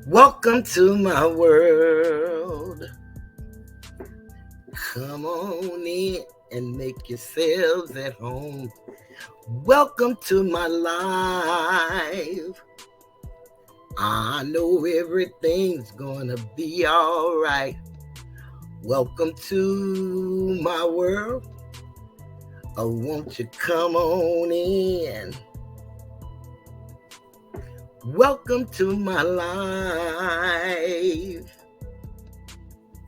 Welcome to my world. Come on in and make yourselves at home. Welcome to my life. I know everything's gonna be all right. Welcome to my world. Oh, won't you come on in? Welcome to my life.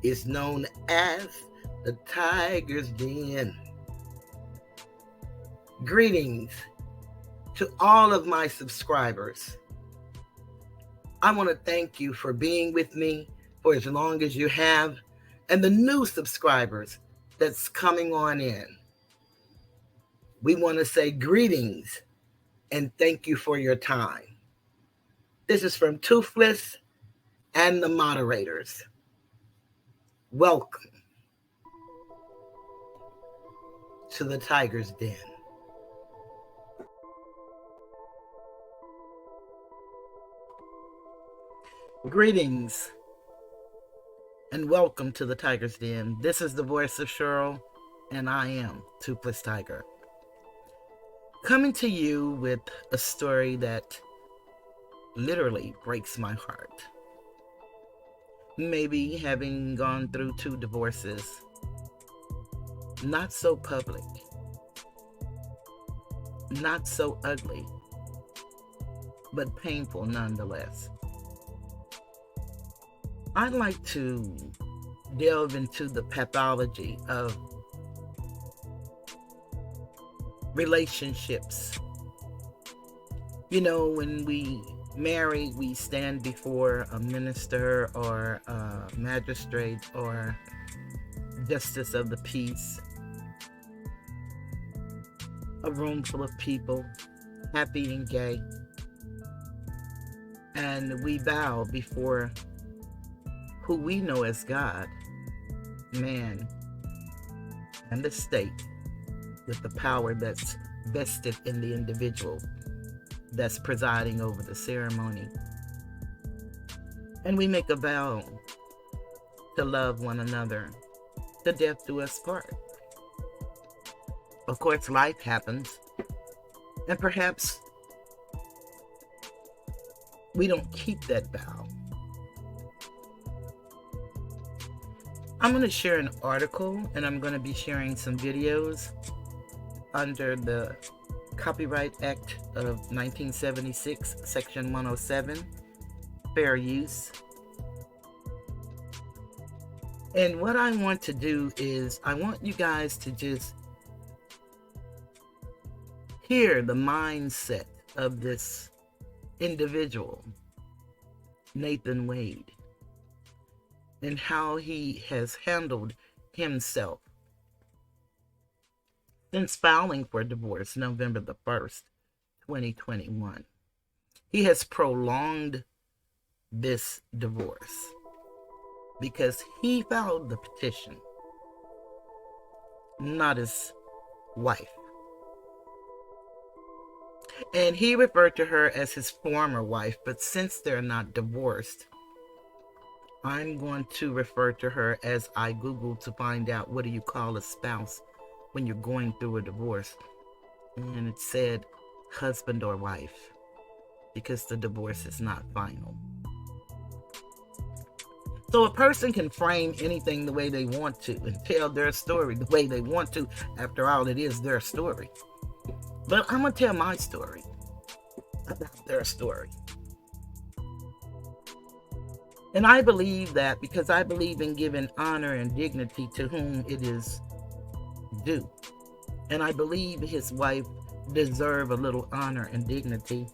It's known as the Tiger's Den. Greetings to all of my subscribers. I want to thank you for being with me for as long as you have, and the new subscribers that's coming on in. We want to say greetings and thank you for your time. This is from Toothless and the moderators. Welcome to the Tiger's Den. Greetings and welcome to the Tiger's Den. This is the voice of Cheryl, and I am Toothless Tiger. Coming to you with a story that literally breaks my heart. Maybe having gone through 2 divorces, not so public, not so ugly, but painful nonetheless. I'd like to delve into the pathology of relationships. You know, when we marry, we stand before a minister or a magistrate or justice of the peace, a room full of people, happy and gay, and we bow before who we know as God, man, and the state, with the power that's vested in the individual that's presiding over the ceremony. And we make a vow to love one another, to death do us part. Of course, life happens, and perhaps we don't keep that vow. I'm going to share an article, and I'm going to be sharing some videos under the Copyright Act of 1976, Section 107, Fair Use. And what I want to do is I want you guys to just hear the mindset of this individual, Nathan Wade, and how he has handled himself since filing for divorce November the 1st, 2021. He has prolonged this divorce because he filed the petition, not his wife. And he referred to her as his former wife, but since they're not divorced, I'm going to refer to her as I Googled to find out what do you call a spouse when you're going through a divorce. And it said husband or wife, because the divorce is not final. So a person can frame anything the way they want to and tell their story the way they want to. After all, it is their story. But I'm going to tell my story about their story. And I believe that because I believe in giving honor and dignity to whom it is due. And I believe his wife deserves a little honor and dignity.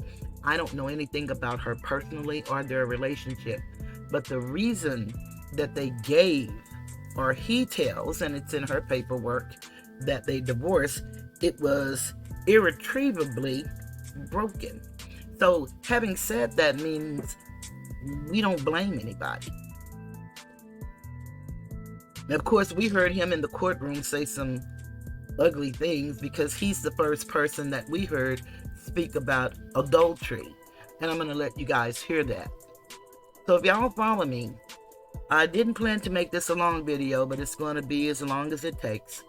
I don't know anything about her personally or their relationship. But the reason that they gave, or he tells, and it's in her paperwork, that they divorced, it was irretrievably broken. So having said that means we don't blame anybody. And of course, we heard him in the courtroom say some ugly things because he's the first person that we heard speak about adultery. And I'm going to let you guys hear that. So if y'all follow me, I didn't plan to make this a long video, but it's going to be as long as it takes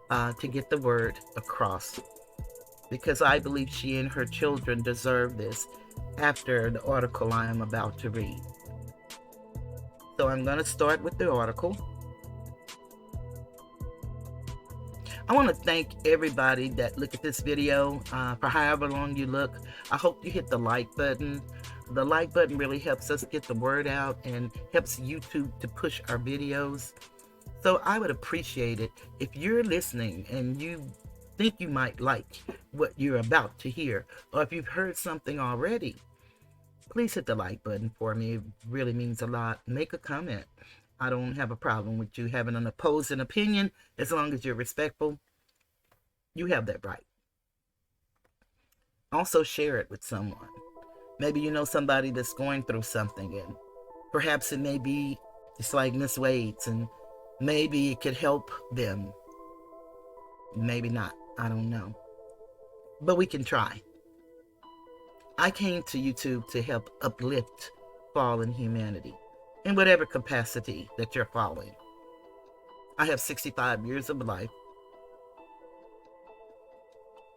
to get the word across, because I believe she and her children deserve this after the article I am about to read. So I'm going to start with the article. I want to thank everybody that looked at this video for however long you look. I hope you hit the like button. The like button really helps us get the word out and helps YouTube to push our videos. So I would appreciate it if you're listening and you think you might like what you're about to hear, or if you've heard something already, please hit the like button for me. It really means a lot. Make a comment. I don't have a problem with you having an opposing opinion as long as you're respectful. You have that right. Also share it with someone. Maybe you know somebody that's going through something, and perhaps it may be just like Miss Wade's, and maybe it could help them. Maybe not. I don't know. But we can try. I came to YouTube to help uplift fallen humanity in whatever capacity that you're following. I have 65 years of life,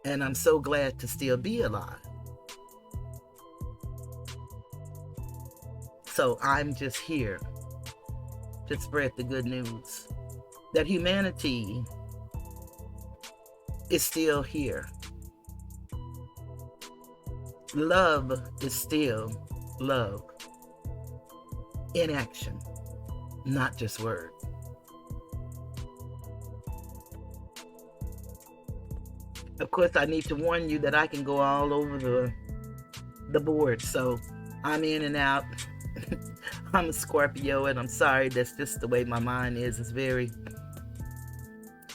and I'm so glad to still be alive. So I'm just here to spread the good news that humanity is still here. Love is still love in action, not just word. Of course, I need to warn you that I can go all over the board, so I'm in and out. I'm a Scorpio, and I'm sorry, that's just the way my mind is. It's very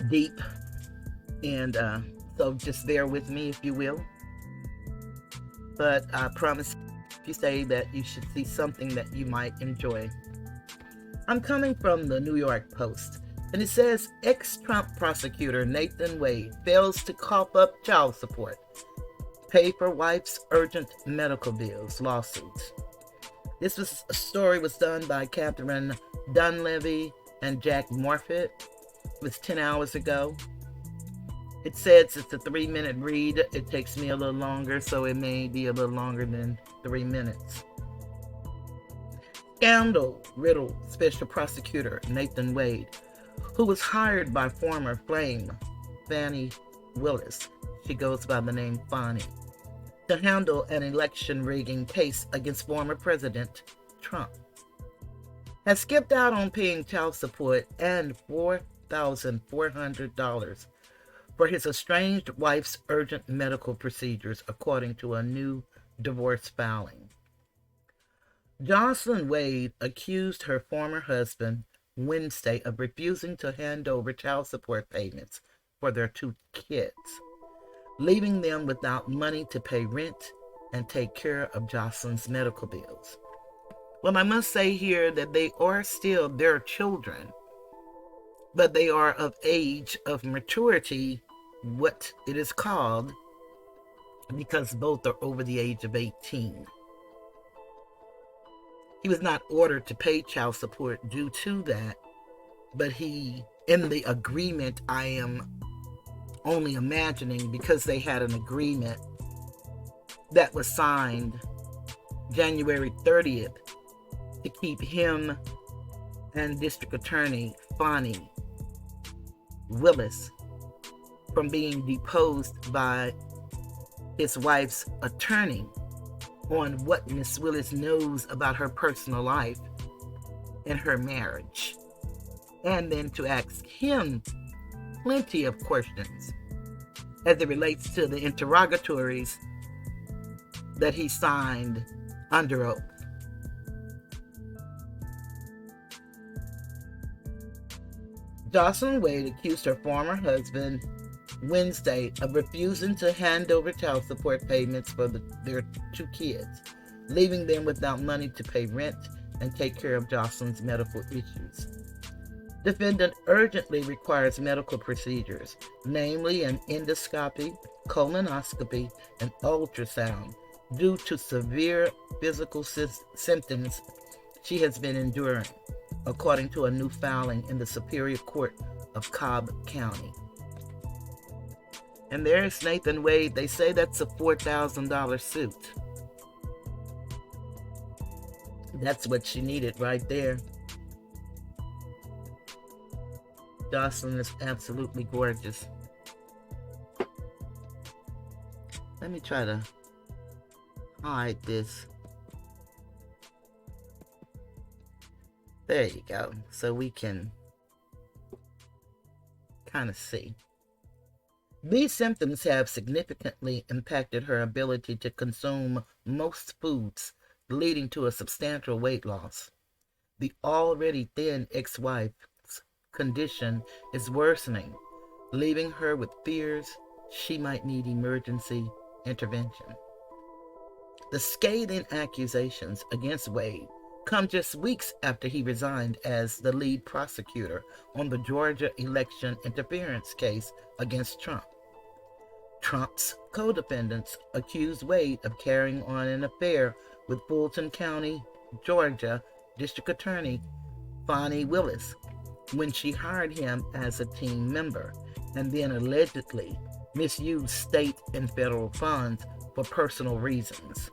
deep, and so just bear with me, if you will. But I promise you say that you should see something that you might enjoy. I'm coming from the New York Post, and it says, ex-Trump prosecutor Nathan Wade fails to cough up child support, pay for wife's urgent medical bills, lawsuits. This story was done by Catherine Dunleavy and Jack Morfitt. It was 10 hours ago. It says it's a 3-minute read. It takes me a little longer, so it may be a little longer than 3 minutes. Scandal-riddled special prosecutor Nathan Wade, who was hired by former Flame Fani Willis, she goes by the name Fani, to handle an election rigging case against former President Trump, has skipped out on paying child support and $4,400 for his estranged wife's urgent medical procedures, according to a new divorce filing. Jocelyn Wade accused her former husband Wednesday of refusing to hand over child support payments for their 2 kids, leaving them without money to pay rent and take care of Jocelyn's medical bills. Well, I must say here that they are still their children, but they are of age of maturity, what it is called, because both are over the age of 18. He was not ordered to pay child support due to that, but he, in the agreement, I am only imagining, because they had an agreement that was signed January 30th to keep him and District Attorney Fani Willis from being deposed by his wife's attorney on what Miss Willis knows about her personal life and her marriage, and then to ask him plenty of questions as it relates to the interrogatories that he signed under oath. Jocelyn Wade accused her former husband Wednesday of refusing to hand over child support payments for their 2 kids, leaving them without money to pay rent and take care of Jocelyn's medical issues. Defendant urgently requires medical procedures, namely an endoscopy, colonoscopy, and ultrasound, due to severe physical symptoms she has been enduring, according to a new filing in the Superior Court of Cobb County. And there's Nathan Wade. They say that's a $4,000 suit. That's what she needed right there. Jocelyn is absolutely gorgeous. Let me try to hide this. There you go. So we can kind of see. These symptoms have significantly impacted her ability to consume most foods, leading to a substantial weight loss. The already thin ex-wife's condition is worsening, leaving her with fears she might need emergency intervention. The scathing accusations against Wade come just weeks after he resigned as the lead prosecutor on the Georgia election interference case against Trump. Trump's co-defendants accused Wade of carrying on an affair with Fulton County, Georgia District Attorney Fani Willis when she hired him as a team member, and then allegedly misused state and federal funds for personal reasons.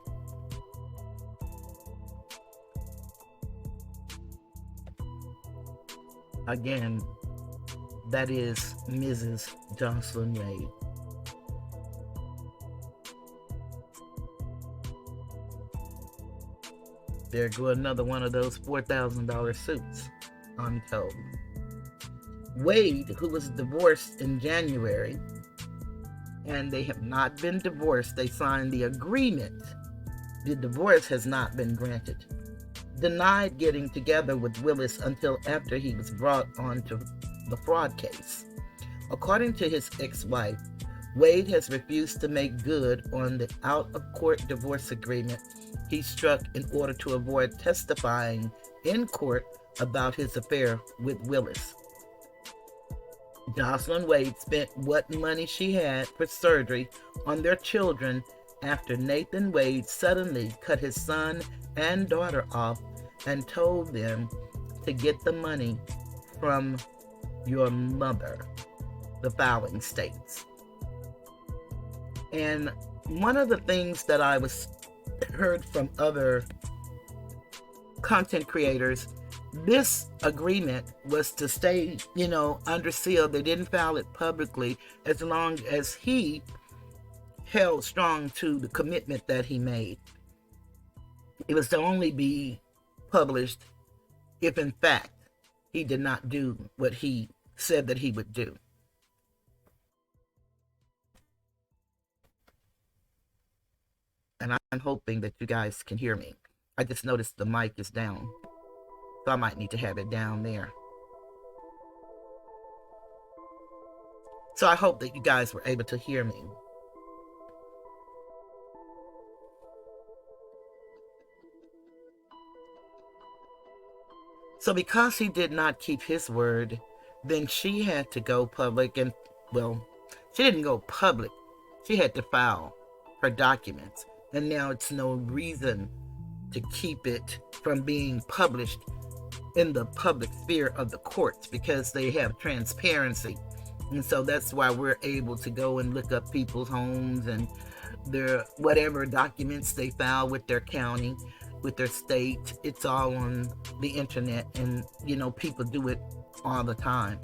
Again, that is Mrs. Jocelyn Wade. There go another one of those $4,000 suits, I'm told. Wade, who was divorced in January, and they have not been divorced, they signed the agreement. The divorce has not been granted. Denied getting together with Willis until after he was brought onto the fraud case. According to his ex-wife, Wade has refused to make good on the out-of-court divorce agreement he struck in order to avoid testifying in court about his affair with Willis. Jocelyn Wade spent what money she had for surgery on their children after Nathan Wade suddenly cut his son and daughter off and told them to get the money from your mother, the filing states. And one of the things that I heard from other content creators, this agreement was to stay, under seal. They didn't file it publicly as long as he held strong to the commitment that he made. It was to only be published if, in fact, he did not do what he said that he would do. And I'm hoping that you guys can hear me. I just noticed the mic is down, so I might need to have it down there. So I hope that you guys were able to hear me. So because he did not keep his word, then she had to go public, and, well, she didn't go public. She had to file her documents. And now it's no reason to keep it from being published in the public sphere of the courts, because they have transparency. And so that's why we're able to go and look up people's homes and their whatever documents they file with their county, with their state. It's all on the internet, and people do it all the time.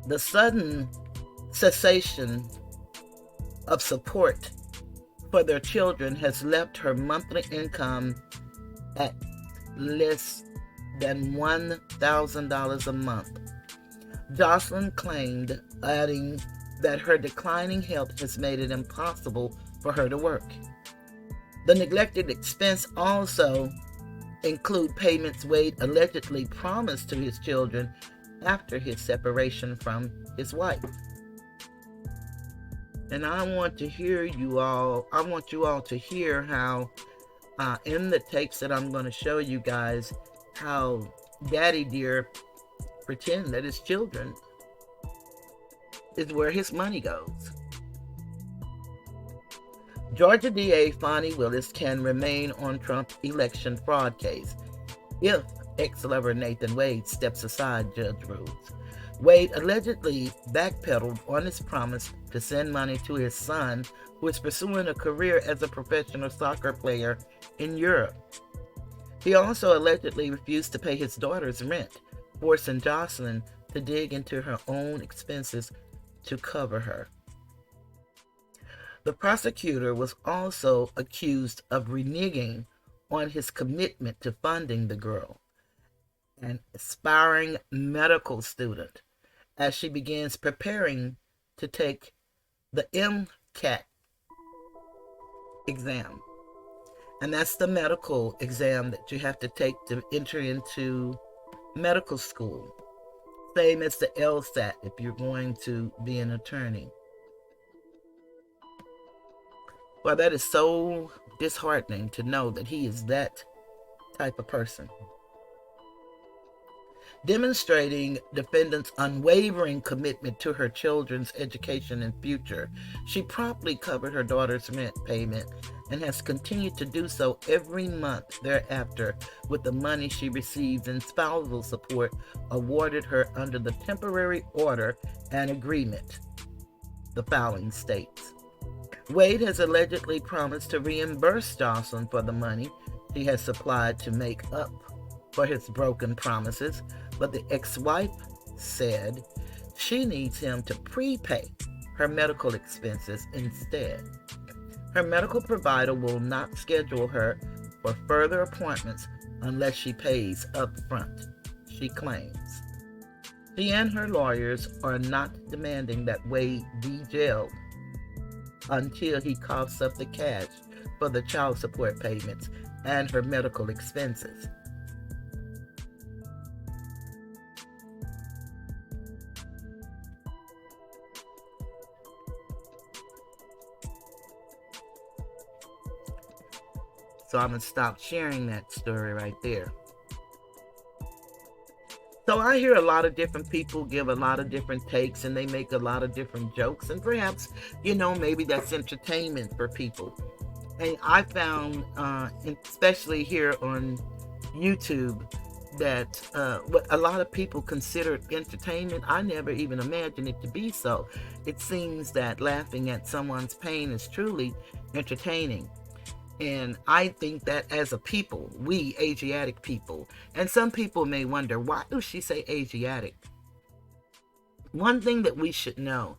The sudden cessation of support for their children has left her monthly income at less than $1,000 a month. Jocelyn claimed, adding that her declining health has made it impossible for her to work. The neglected expense also include payments Wade allegedly promised to his children after his separation from his wife. And I want you all to hear how, in the tapes that I'm going to show you guys, how Daddy Dear pretend that his children is where his money goes. Georgia DA Fani Willis can remain on Trump election fraud case if ex-lover Nathan Wade steps aside, judge rules. Wade allegedly backpedaled on his promise to send money to his son, who is pursuing a career as a professional soccer player in Europe. He also allegedly refused to pay his daughter's rent, forcing Jocelyn to dig into her own expenses to cover her. The prosecutor was also accused of reneging on his commitment to funding the girl, an aspiring medical student, as she begins preparing to take the MCAT exam. And that's the medical exam that you have to take to enter into medical school. Same as the LSAT if you're going to be an attorney. Well, that is so disheartening to know that he is that type of person. Demonstrating defendant's unwavering commitment to her children's education and future, she promptly covered her daughter's rent payment and has continued to do so every month thereafter with the money she receives in spousal support awarded her under the temporary order and agreement, the filing states. Wade has allegedly promised to reimburse Jocelyn for the money he has supplied to make up for his broken promises, but the ex-wife said she needs him to prepay her medical expenses instead. Her medical provider will not schedule her for further appointments unless she pays up front, she claims. She and her lawyers are not demanding that Wade be jailed until he coughs up the cash for the child support payments and her medical expenses. So I'm going to stop sharing that story right there. So I hear a lot of different people give a lot of different takes, and they make a lot of different jokes, and perhaps, maybe that's entertainment for people. And I found, especially here on YouTube, that what a lot of people consider entertainment, I never even imagined it to be so. It seems that laughing at someone's pain is truly entertaining. And I think that as a people, we Asiatic people, and some people may wonder, why does she say Asiatic? One thing that we should know,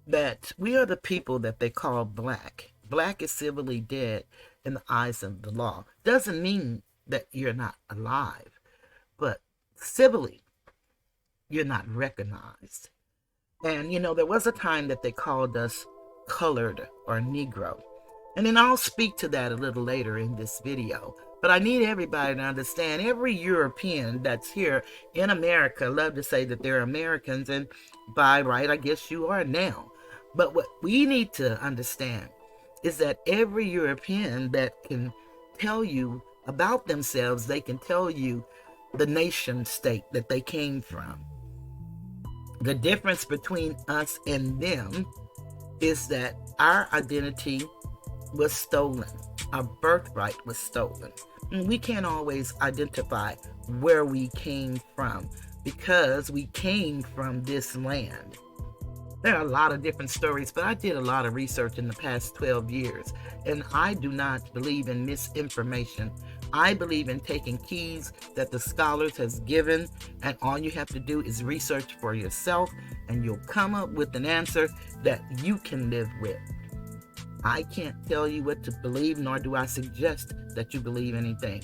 that we are the people that they call black. Black is civilly dead in the eyes of the law. Doesn't mean that you're not alive, but civilly, you're not recognized. And, there was a time that they called us colored or Negro. And then I'll speak to that a little later in this video. But I need everybody to understand, every European that's here in America love to say that they're Americans, and by right, I guess you are now. But what we need to understand is that every European that can tell you about themselves, they can tell you the nation state that they came from. The difference between us and them is that our identity was stolen. Our birthright was stolen. And we can't always identify where we came from because we came from this land. There are a lot of different stories, but I did a lot of research in the past 12 years, and I do not believe in misinformation. I believe in taking keys that the scholars has given, and all you have to do is research for yourself, and you'll come up with an answer that you can live with. I can't tell you what to believe, nor do I suggest that you believe anything.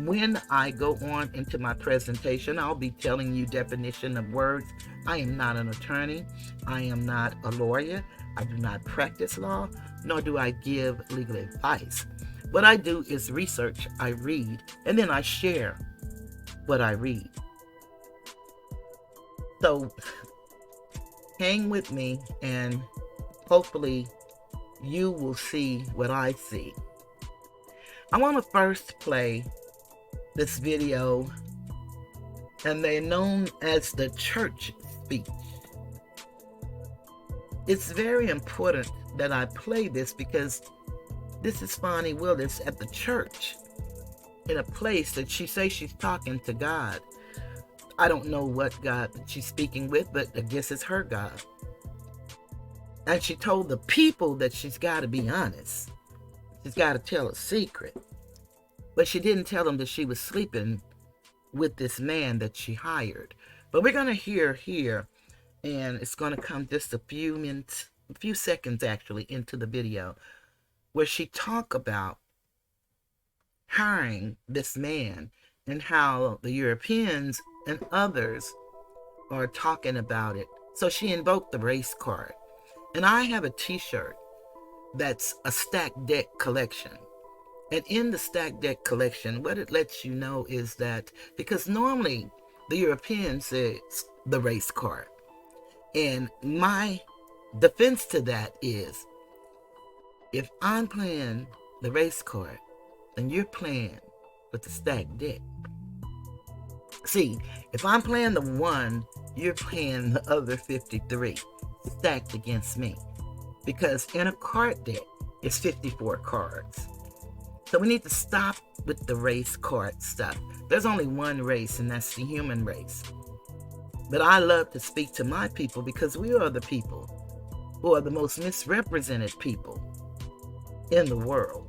When I go on into my presentation, I'll be telling you definition of words. I am not an attorney. I am not a lawyer. I do not practice law, nor do I give legal advice. What I do is research, I read, and then I share what I read. So hang with me, and hopefully you will see what I see. I want to first play this video, and they're known as the church speech. It's very important that I play this because This is Fani Willis at the church in a place that she says she's talking to God. I don't know what God she's speaking with, but I guess it's her God. And she told the people that she's got to be honest. She's got to tell a secret. But she didn't tell them that she was sleeping with this man that she hired. But we're going to hear here, and it's going to come just a few seconds actually into the video, where she talk about hiring this man and how the Europeans and others are talking about it. So she invoked the race card. And I have a t-shirt that's a stacked deck collection. And in the stacked deck collection, what it lets you know is that, because normally the European says the race card. And my defense to that is, if I'm playing the race card, then you're playing with the stacked deck. See, if I'm playing the 1, you're playing the other 53 stacked against me. Because in a card deck, it's 54 cards. So we need to stop with the race card stuff. There's only one race, and that's the human race. But I love to speak to my people because we are the people who are the most misrepresented people in the world.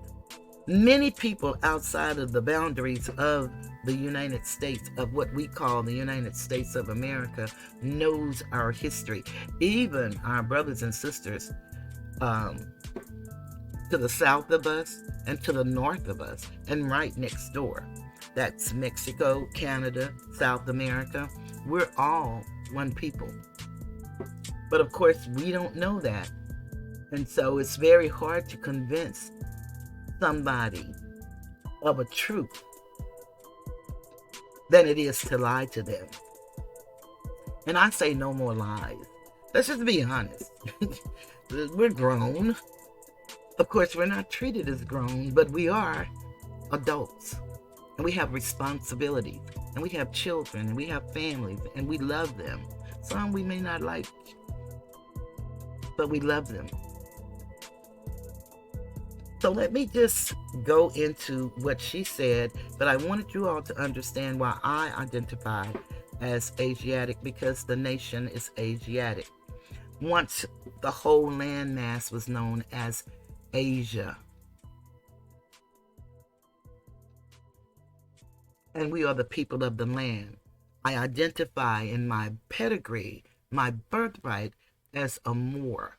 Many people outside of the boundaries of the United States, of what we call the United States of America, knows our history. Even our brothers and sisters to the south of us and to the north of us and right next door. That's Mexico, Canada, South America. We're all one people. But of course, we don't know that. And so it's very hard to convince somebody of a truth than it is to lie to them. And I say no more lies. Let's just be honest. We're grown. Of course, we're not treated as grown, but we are adults. And we have responsibilities. And we have children. And we have families. And we love them. Some we may not like, but we love them. So let me just go into what she said, but I wanted you all to understand why I identify as Asiatic, because the nation is Asiatic. Once the whole landmass was known as Asia. And we are the people of the land. I identify in my pedigree, my birthright, as a Moor,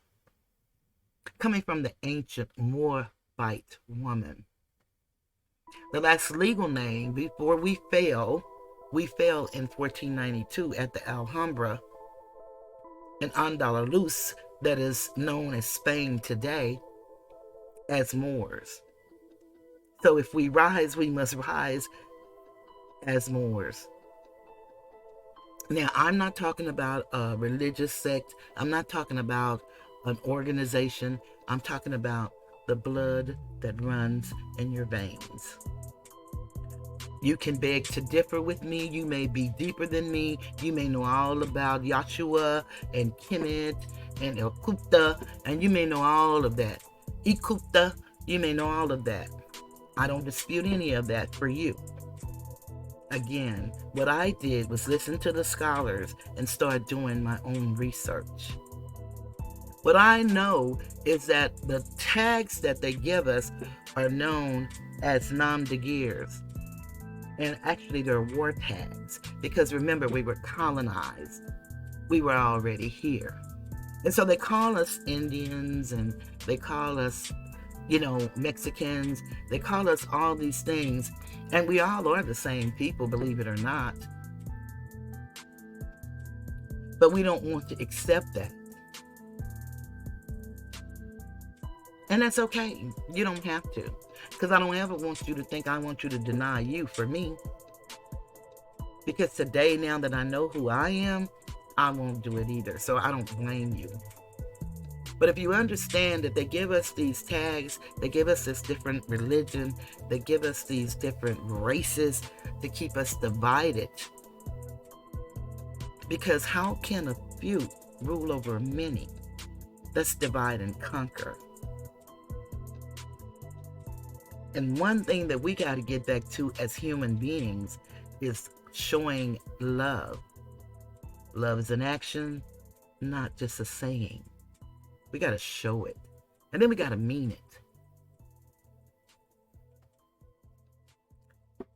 coming from the ancient Moabite woman. The last legal name before we fell in 1492 at the Alhambra in Andalus, that is known as Spain today, as Moors. So if we rise, we must rise as Moors. Now, I'm not talking about a religious sect. I'm not talking about an organization. I'm talking about the blood that runs in your veins. You can beg to differ with me. You may be deeper than me. You may know all about Yahshua and Kemet and El Kupta, and you may know all of that. Ikupta, you may know all of that. I don't dispute any of that for you. Again, what I did was listen to the scholars and start doing my own research. What I know is that the tags that they give us are known as nom de guerres. And actually they're war tags, because remember, we were colonized. We were already here. And so they call us Indians, and they call us, Mexicans. They call us all these things. And we all are the same people, believe it or not. But we don't want to accept that. And that's okay. You don't have to. Because I don't ever want you to think I want you to deny you for me. Because today, now that I know who I am, I won't do it either. So I don't blame you. But if you understand that they give us these tags, they give us this different religion, they give us these different races to keep us divided. Because how can a few rule over many? Let's divide and conquer. And one thing that we got to get back to as human beings is showing love. Love is an action, not just a saying. We got to show it. And then we got to mean it.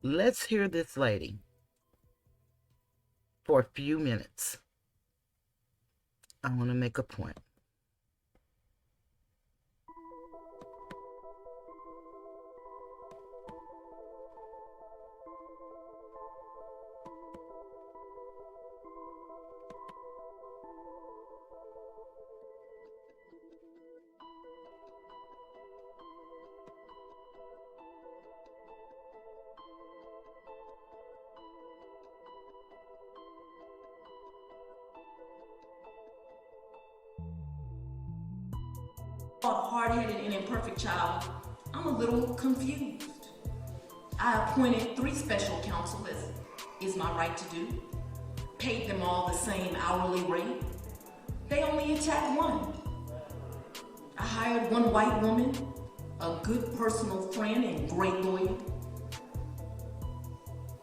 Let's hear this lady for a few minutes. I want to make a point. Hard-headed and imperfect child, I'm a little confused. I appointed 3 special counsel, as is my right to do, paid them all the same hourly rate. They only attacked one. I hired one white woman, a good personal friend and great lawyer.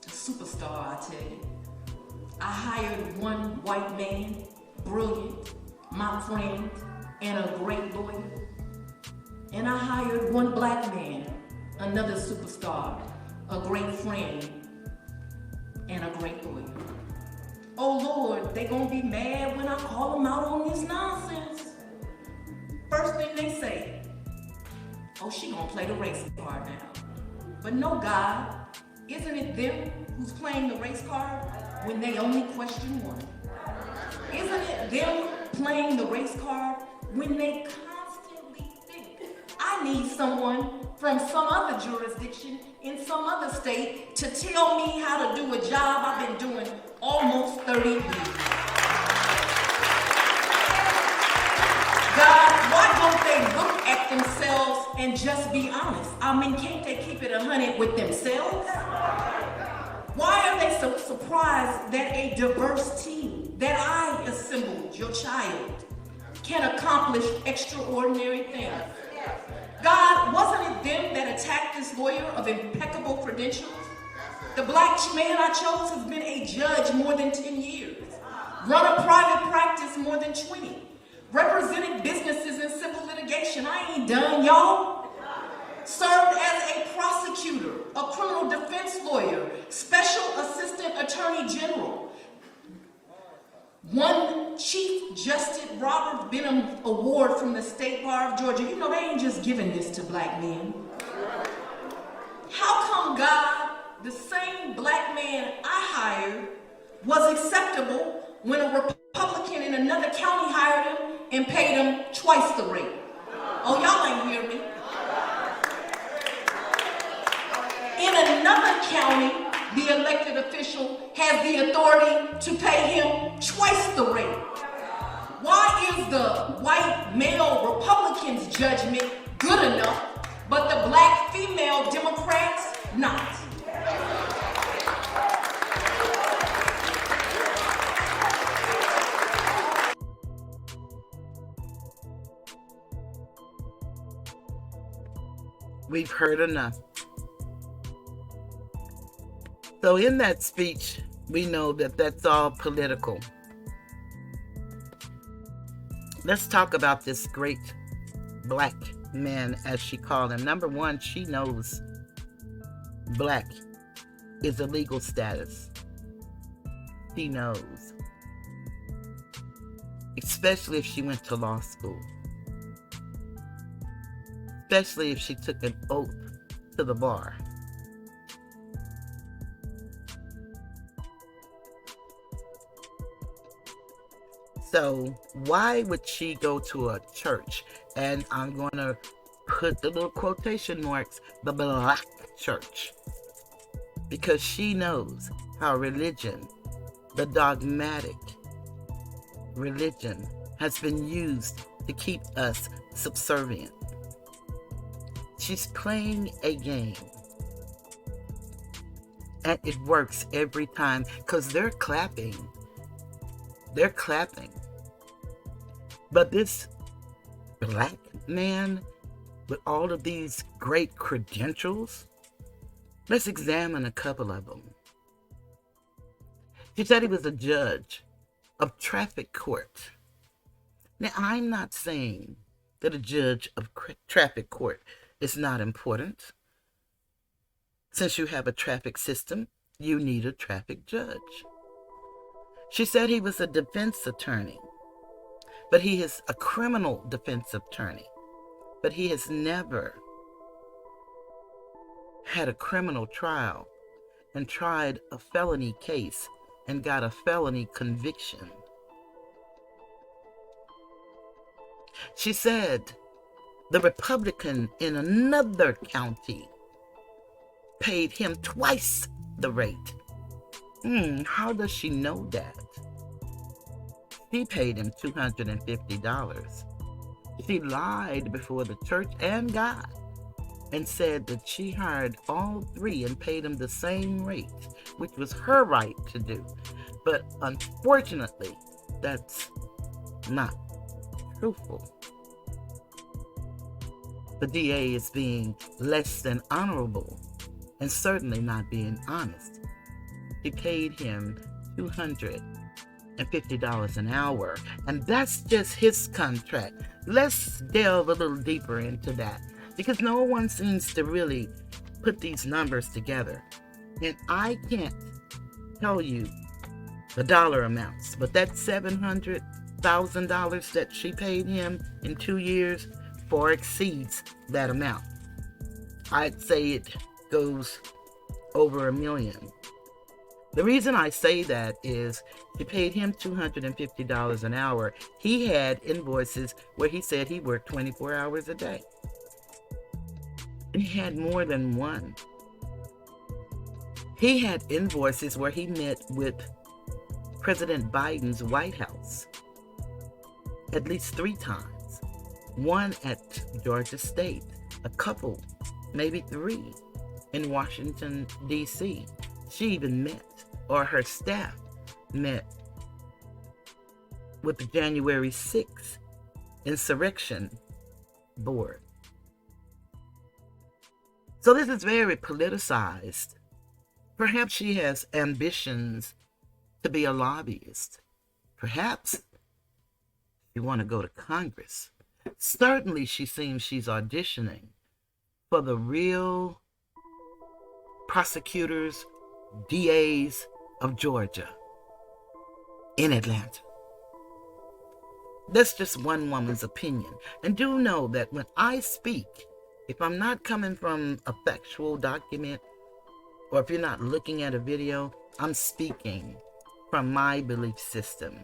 A superstar, I tell you. I hired one white man, brilliant, my friend, and a great lawyer. And I hired one black man, another superstar, a great friend, and a great lawyer. Oh Lord, they gonna be mad when I call them out on this nonsense. First thing they say, oh, she gonna play the race card now. But no, God, isn't it them who's playing the race card when they only question one? Isn't it them playing the race card when they constantly think, I need someone from some other jurisdiction in some other state to tell me how to do a job I've been doing almost 30 years. God, why don't they look at themselves and just be honest? I mean, can't they keep it 100 with themselves? Why are they so surprised that a diverse team that I assembled, your child, can accomplish extraordinary things? God, wasn't it them that attacked this lawyer of impeccable credentials? The black man I chose has been a judge more than 10 years, run a private practice more than 20, represented businesses in civil litigation. I ain't done, y'all. Served as a prosecutor, a criminal defense lawyer, special assistant attorney general, won Chief Justice Robert Benham Award from the State Bar of Georgia. You know, they ain't just giving this to black men. How come, God, the same black man I hired was acceptable when a Republican in another county hired him and paid him twice the rate? Oh, y'all ain't hear me. In another county, the elected official has the authority to pay him twice the rate. Why is the white male Republican's judgment good enough, but the black female Democrats not? We've heard enough. So in that speech, we know that that's all political. Let's talk about this great black man, as she called him. Number one, she knows black is a legal status. She knows. Especially if she went to law school. Especially if she took an oath to the bar. So why would she go to a church? And I'm going to put the little quotation marks, the black church. Because she knows how religion, the dogmatic religion, has been used to keep us subservient. She's playing a game. And it works every time because they're clapping. They're clapping. But this black man with all of these great credentials? Let's examine a couple of them. She said he was a judge of traffic court. Now, I'm not saying that a judge of traffic court is not important. Since you have a traffic system, you need a traffic judge. She said he was a defense attorney, but he is a criminal defense attorney, but he has never had a criminal trial and tried a felony case and got a felony conviction. She said the Republican in another county paid him twice the rate. How does she know that? She paid him $250. She lied before the church and God and said that she hired all three and paid them the same rate, which was her right to do. But unfortunately, that's not truthful. The DA is being less than honorable and certainly not being honest. She paid him $250 an hour, and that's just his contract. Let's delve a little deeper into that, because no one seems to really put these numbers together. And I can't tell you the dollar amounts, but that $700,000 that she paid him in 2 years far exceeds that amount. I'd say it goes over $1 million. The reason I say that is she paid him $250 an hour. He had invoices where he said he worked 24 hours a day. And he had more than one. He had invoices where he met with President Biden's White House at least 3 times. One at Georgia State, a couple, maybe 3 in Washington, D.C. She even met, or her staff met, with the January 6th insurrection board. So this is very politicized. Perhaps she has ambitions to be a lobbyist. Perhaps you want to go to Congress. Certainly she seems she's auditioning for the real prosecutors, DAs of Georgia in Atlanta. That's just one woman's opinion. And do know that when I speak, if I'm not coming from a factual document, or if you're not looking at a video, I'm speaking from my belief system,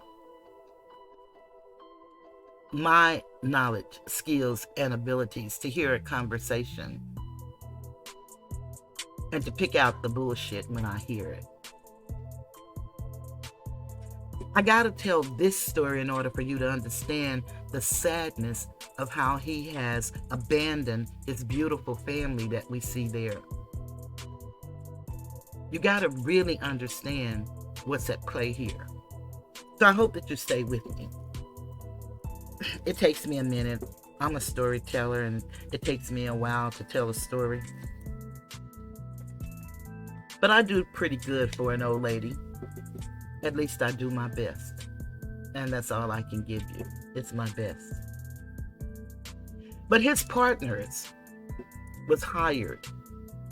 my knowledge, skills, and abilities to hear a conversation and to pick out the bullshit when I hear it. I gotta tell this story in order for you to understand the sadness of how he has abandoned his beautiful family that we see there. You gotta really understand what's at play here. So I hope that you stay with me. It takes me a minute. I'm a storyteller, and it takes me a while to tell a story. But I do pretty good for an old lady. At least I do my best. And that's all I can give you. It's my best. But his partners was hired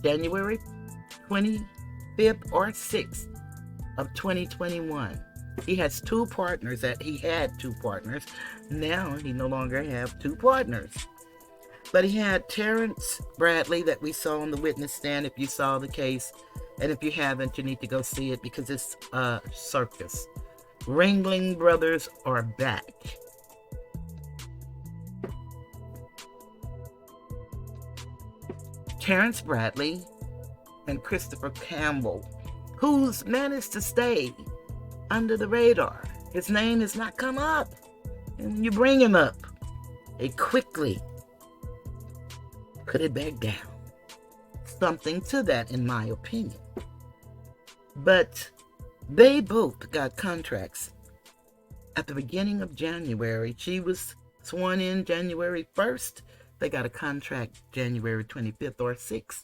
January 25th or 6th of 2021. He has 2 partners. He had 2 partners. Now he no longer have 2 partners. But he had Terrence Bradley that we saw on the witness stand, if you saw the case. And if you haven't, you need to go see it because it's a circus. Ringling Brothers are back. Terrence Bradley and Christopher Campbell, who's managed to stay under the radar. His name has not come up. And when you bring him up, they quickly put it back down. Something to that, in my opinion. But they both got contracts at the beginning of January. She was sworn in January 1st. They got a contract January 25th or 6th.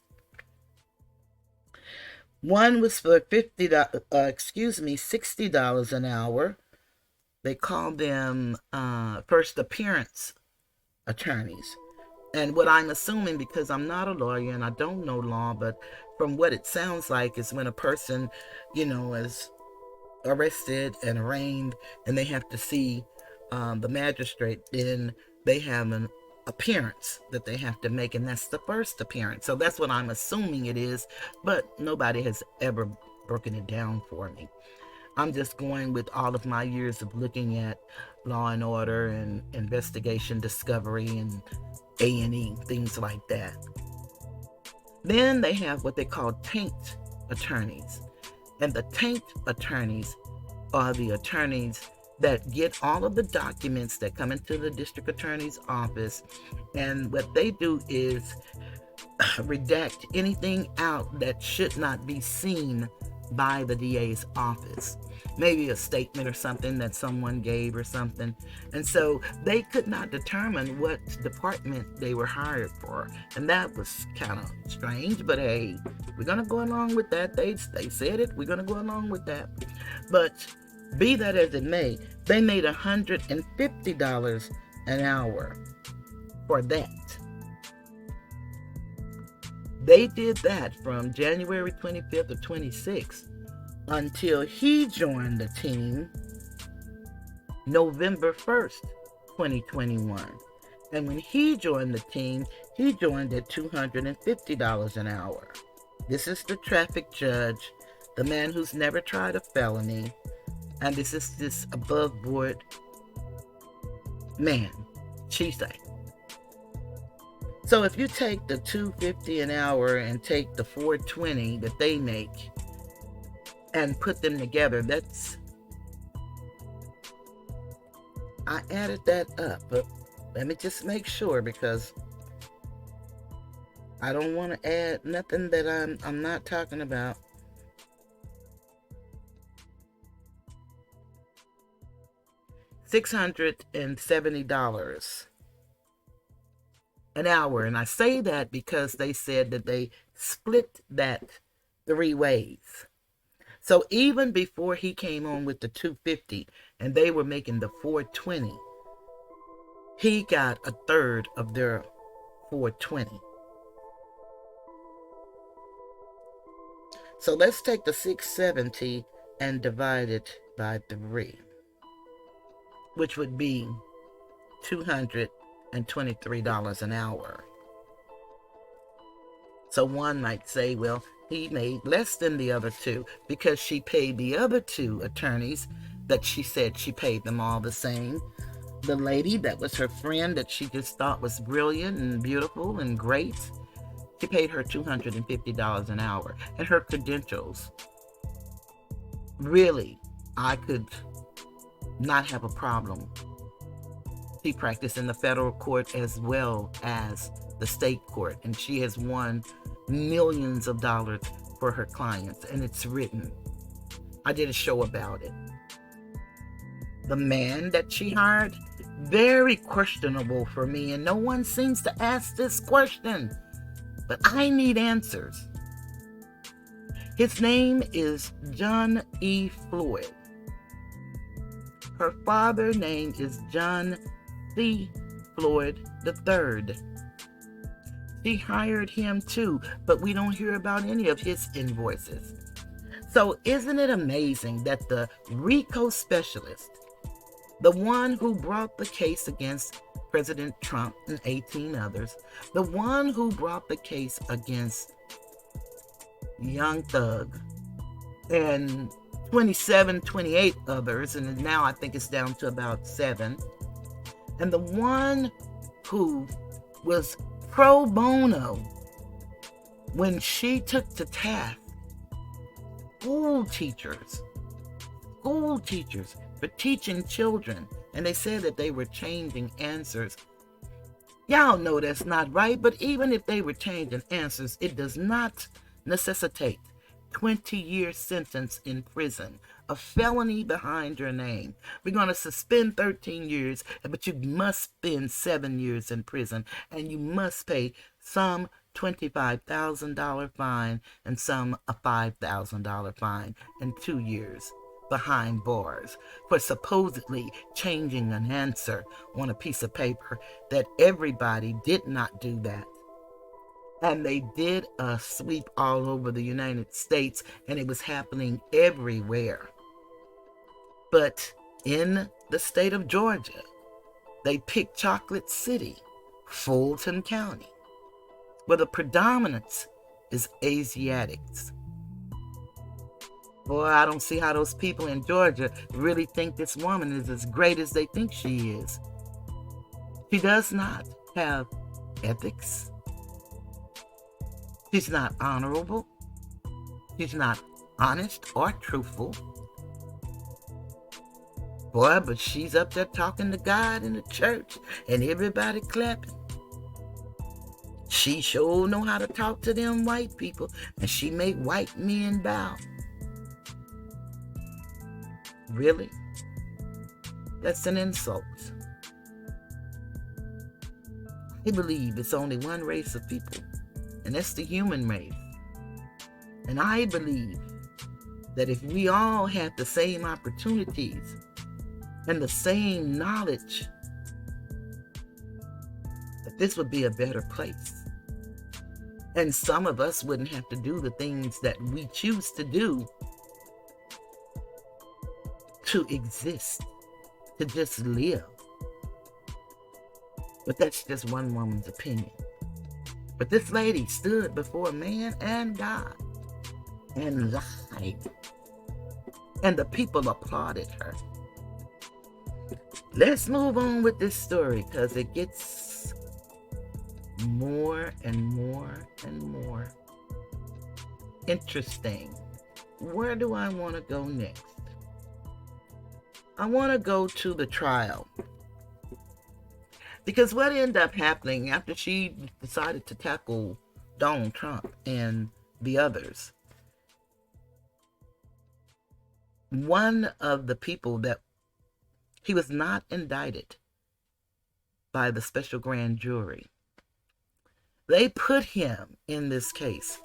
One was for $60 an hour. They call them first appearance attorneys. And what I'm assuming, because I'm not a lawyer and I don't know law, but from what it sounds like is when a person, is arrested and arraigned and they have to see the magistrate, then they have an appearance that they have to make, and that's the first appearance. So that's what I'm assuming it is, but nobody has ever broken it down for me. I'm just going with all of my years of looking at Law and Order and investigation, discovery, and A&E, things like that. Then they have what they call taint attorneys. And the taint attorneys are the attorneys that get all of the documents that come into the district attorney's office. And what they do is redact anything out that should not be seen by the DA's office. Maybe a statement or something that someone gave or something. And so they could not determine what department they were hired for. And that was kind of strange, but hey, we're going to go along with that. They said it, we're going to go along with that. But be that as it may, they made $150 an hour for that. They did that from January 25th or 26th until he joined the team November 1st, 2021. And when he joined the team, he joined at $250 an hour. This is the traffic judge, the man who's never tried a felony, and this is this above board man, she say. So if you take the $250 an hour and take the $420 that they make and put them together, I added that up, but let me just make sure, because I don't want to add nothing that I'm not talking about. $670 an hour. And I say that because they said that they split that 3 ways. So even before he came on with the $250 and they were making the $420, he got a third of their $420. So let's take the $670 and divide it by 3, which would be $223 an hour. So one might say, well, he made less than the other two because she paid the other 2 attorneys that she said she paid them all the same. The lady that was her friend that she just thought was brilliant and beautiful and great, she paid her $250 an hour. And her credentials, really, I could not have a problem. She practiced in the federal court as well as the state court, and she has won millions of dollars for her clients, and it's written. I did a show about it. The man that she hired, very questionable for me, and no one seems to ask this question, but I need answers. His name is John E. Floyd. Her father's name is John C. Floyd III. She hired him too, but we don't hear about any of his invoices. So isn't it amazing that the RICO specialist, the one who brought the case against President Trump and 18 others, the one who brought the case against Young Thug and 27, 28 others, and now I think it's down to about 7, and the one who was pro bono when she took to task school teachers for teaching children, and they said that they were changing answers. Y'all know that's not right, but even if they were changing answers, it does not necessitate 20-year sentence in prison, a felony behind your name. We're going to suspend 13 years, but you must spend 7 years in prison, and you must pay some $25,000 fine and some a $5,000 fine and 2 years behind bars for supposedly changing an answer on a piece of paper that everybody did not do that. And they did a sweep all over the United States, and it was happening everywhere. But in the state of Georgia, they picked Chocolate City, Fulton County, where the predominance is Asiatics. Boy, I don't see how those people in Georgia really think this woman is as great as they think she is. She does not have ethics. She's not honorable. She's not honest or truthful. Boy, but she's up there talking to God in the church and everybody clapping. She sure know how to talk to them white people, and she make white men bow. Really? That's an insult. I believe it's only one race of people, and that's the human race. And I believe that if we all had the same opportunities and the same knowledge, that this would be a better place. And some of us wouldn't have to do the things that we choose to do to exist, to just live. But that's just one woman's opinion. But this lady stood before man and God and lied. And the people applauded her. Let's move on with this story, because it gets more and more and more interesting. Where do I want to go next? I want to go to the trial. Because what ended up happening after she decided to tackle Donald Trump and the others, one of the people that he was not indicted by the special grand jury, they put him in this case,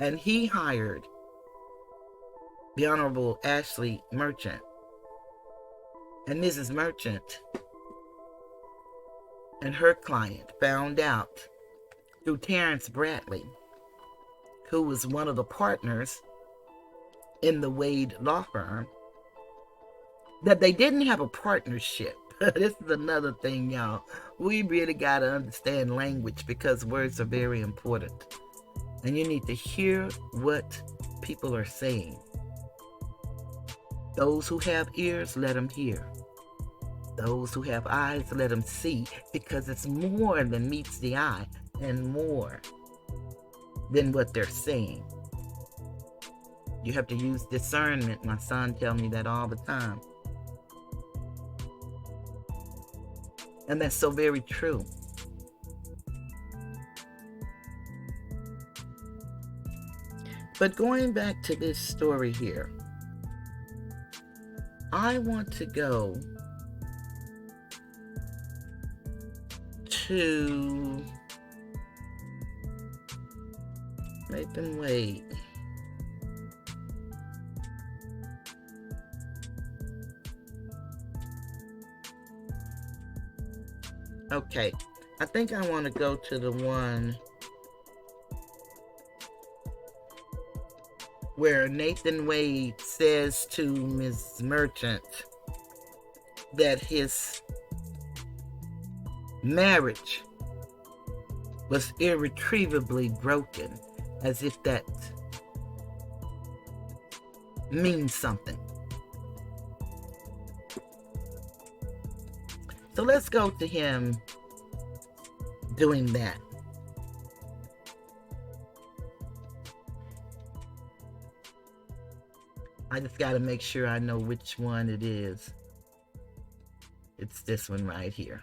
and he hired the Honorable Ashley Merchant. And Mrs. Merchant and her client found out through Terrence Bradley, who was one of the partners in the Wade law firm, that they didn't have a partnership. This is another thing, y'all. We really got to understand language, because words are very important. And you need to hear what people are saying. Those who have ears, let them hear. Those who have eyes, let them see, because it's more than meets the eye and more than what they're saying. You have to use discernment. My son tells me that all the time. And that's so very true. But going back to this story here, I want to go to Nathan Wade. Okay, I think I want to go to the one where Nathan Wade says to Ms. Merchant that his marriage was irretrievably broken, as if that means something. So let's go to him doing that. I just got to make sure I know which one it is. It's this one right here.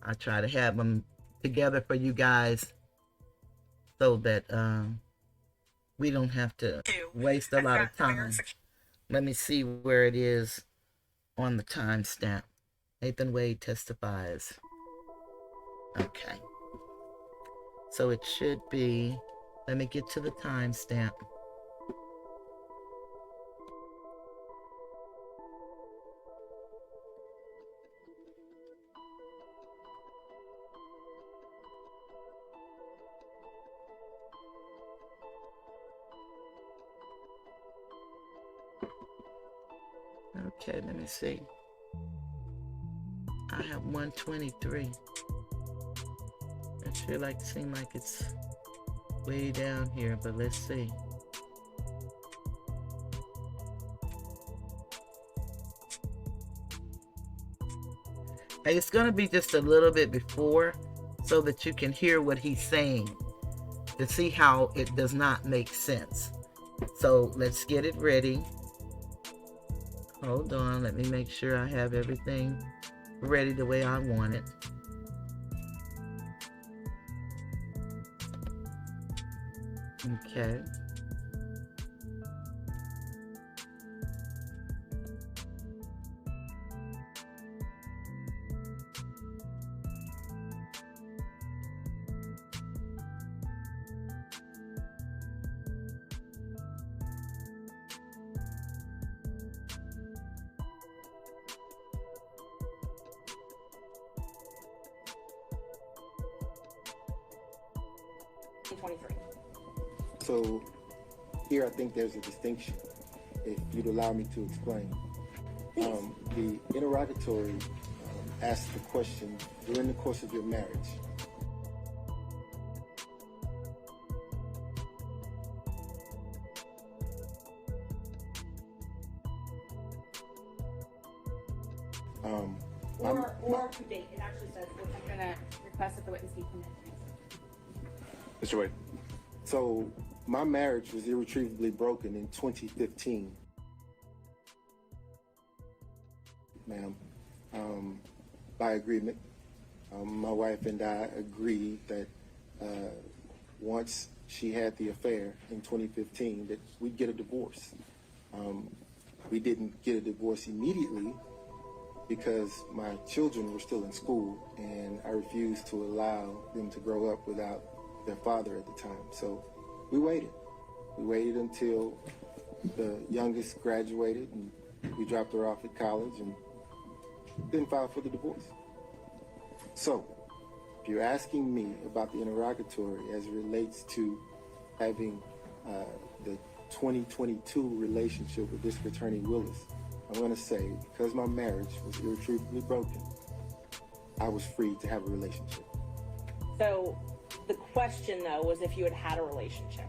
I try to have them together for you guys so that we don't have to waste a lot of time. Let me see where it is on the timestamp. Nathan Wade testifies. Okay. So it should be, let me get to the timestamp. Okay, let me see. I have 123. It sure seem like it's way down here, but let's see. And it's going to be just a little bit before so that you can hear what he's saying to see how it does not make sense. So let's get it ready. Hold on, let me make sure I have everything ready the way I want it. Okay. So here I think there's a distinction, if you'd allow me to explain. The interrogatory asked the question, during the course of your marriage, or to date. It actually says, I'm going to request that the witness be permitted. Mr. Wade. So my marriage was irretrievably broken in 2015, ma'am, by agreement. My wife and I agreed that once she had the affair in 2015 that we'd get a divorce. We didn't get a divorce immediately because my children were still in school and I refused to allow them to grow up without their father at the time. So we waited. We waited until the youngest graduated and we dropped her off at college and then filed for the divorce. So if you're asking me about the interrogatory as it relates to having the 2022 relationship with District Attorney Willis, I'm going to say because my marriage was irretrievably broken, I was free to have a relationship. So the question, though, was if you had had a relationship.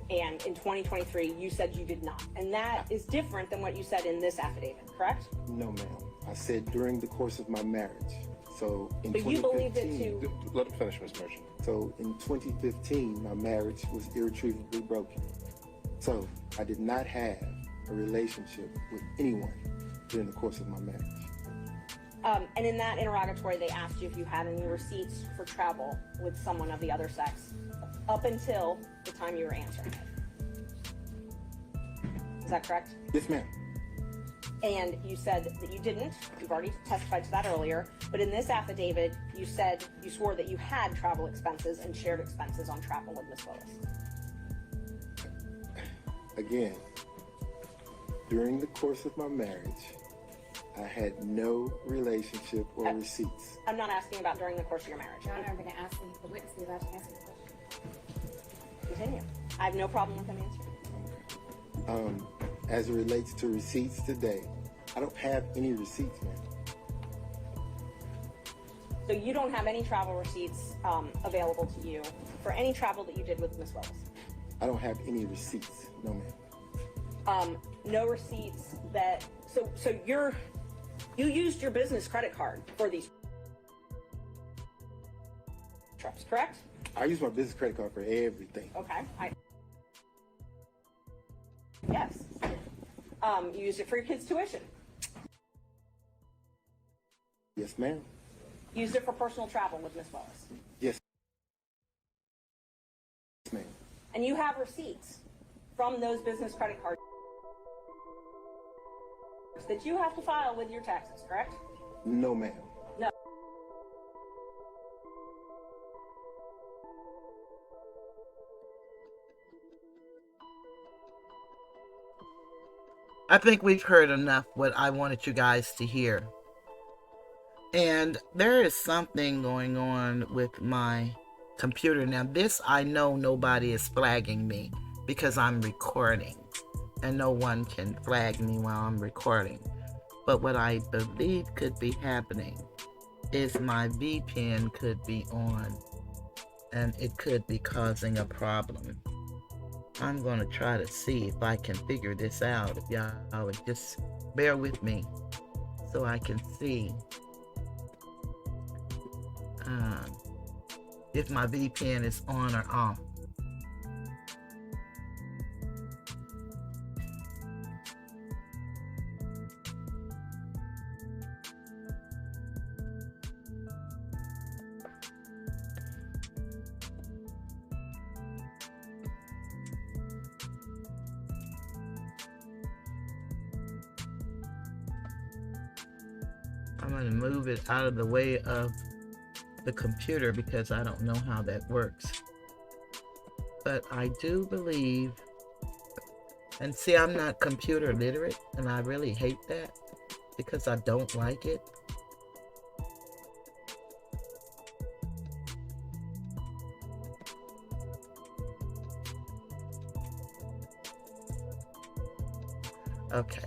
And in 2023, you said you did not. And that is different than what you said in this affidavit, correct? No, ma'am. I said during the course of my marriage. So in but you believed it too. Let him finish, Ms. Merchant. So in 2015, my marriage was irretrievably broken. So I did not have a relationship with anyone during the course of my marriage. And in that interrogatory, they asked you if you had any receipts for travel with someone of the other sex up until the time you were answering it. Is that correct? Yes, ma'am. And you said that you didn't. You've already testified to that earlier. But in this affidavit, you said you swore that you had travel expenses and shared expenses on travel with Ms. Willis. Again, during the course of my marriage, I had no relationship or receipts. I'm not asking about during the course of your marriage. Your Honor, I'm going to ask the witness to be allowed to answer the question. Continue. I have no problem with him answering. As it relates to receipts today, I don't have any receipts, ma'am. So you don't have any travel receipts available to you for any travel that you did with Ms. Willis? I don't have any receipts, no, ma'am. No receipts that, so you used your business credit card for these trips, correct? I use my business credit card for everything. Okay. Yes. You used it for your kids' tuition. Yes, ma'am. Used it for personal travel with Ms. Willis. Yes, ma'am. And you have receipts from those business credit cards that you have to file with your taxes, correct? No, ma'am. No. I think we've heard enough what I wanted you guys to hear. And there is something going on with my computer. Now, this I know nobody is flagging me because I'm recording. And no one can flag me while I'm recording. But what I believe could be happening is my VPN could be on. And it could be causing a problem. I'm going to try to see if I can figure this out. If y'all would just bear with me so I can see if my VPN is on or off. I'm going to move it out of the way of the computer because I don't know how that works. But I do believe, and see, I'm not computer literate, and I really hate that because I don't like it. Okay.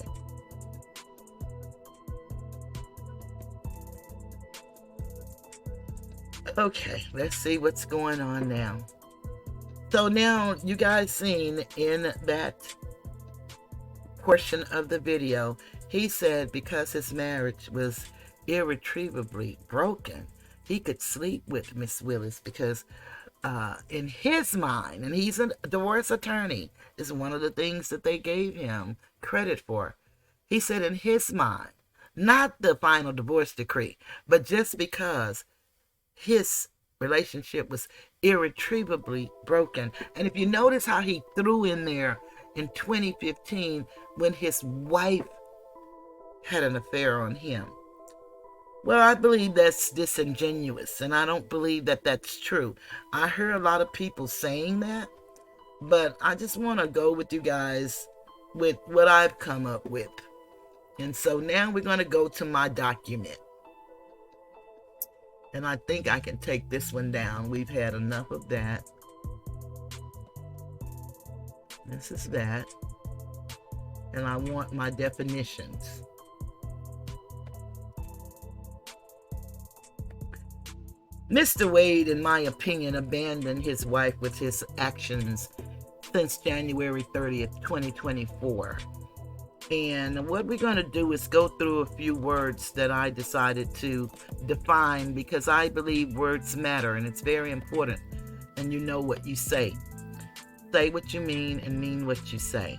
Okay, let's see what's going on now. So now you guys seen in that portion of the video, he said because his marriage was irretrievably broken, he could sleep with Miss Willis because in his mind, and he's a divorce attorney, is one of the things that they gave him credit for. He said in his mind, not the final divorce decree, but just because his relationship was irretrievably broken. And if you notice how he threw in there in 2015 when his wife had an affair on him. Well, I believe that's disingenuous, and I don't believe that that's true. I heard a lot of people saying that, but I just want to go with you guys with what I've come up with. And so now we're going to go to my document. And I think I can take this one down. We've had enough of that. This is that. And I want my definitions. Mr. Wade, in my opinion, abandoned his wife with his actions since January 30th, 2024. And what we're going to do is go through a few words that I decided to define because I believe words matter and it's very important. And you know what you say. Say what you mean and mean what you say.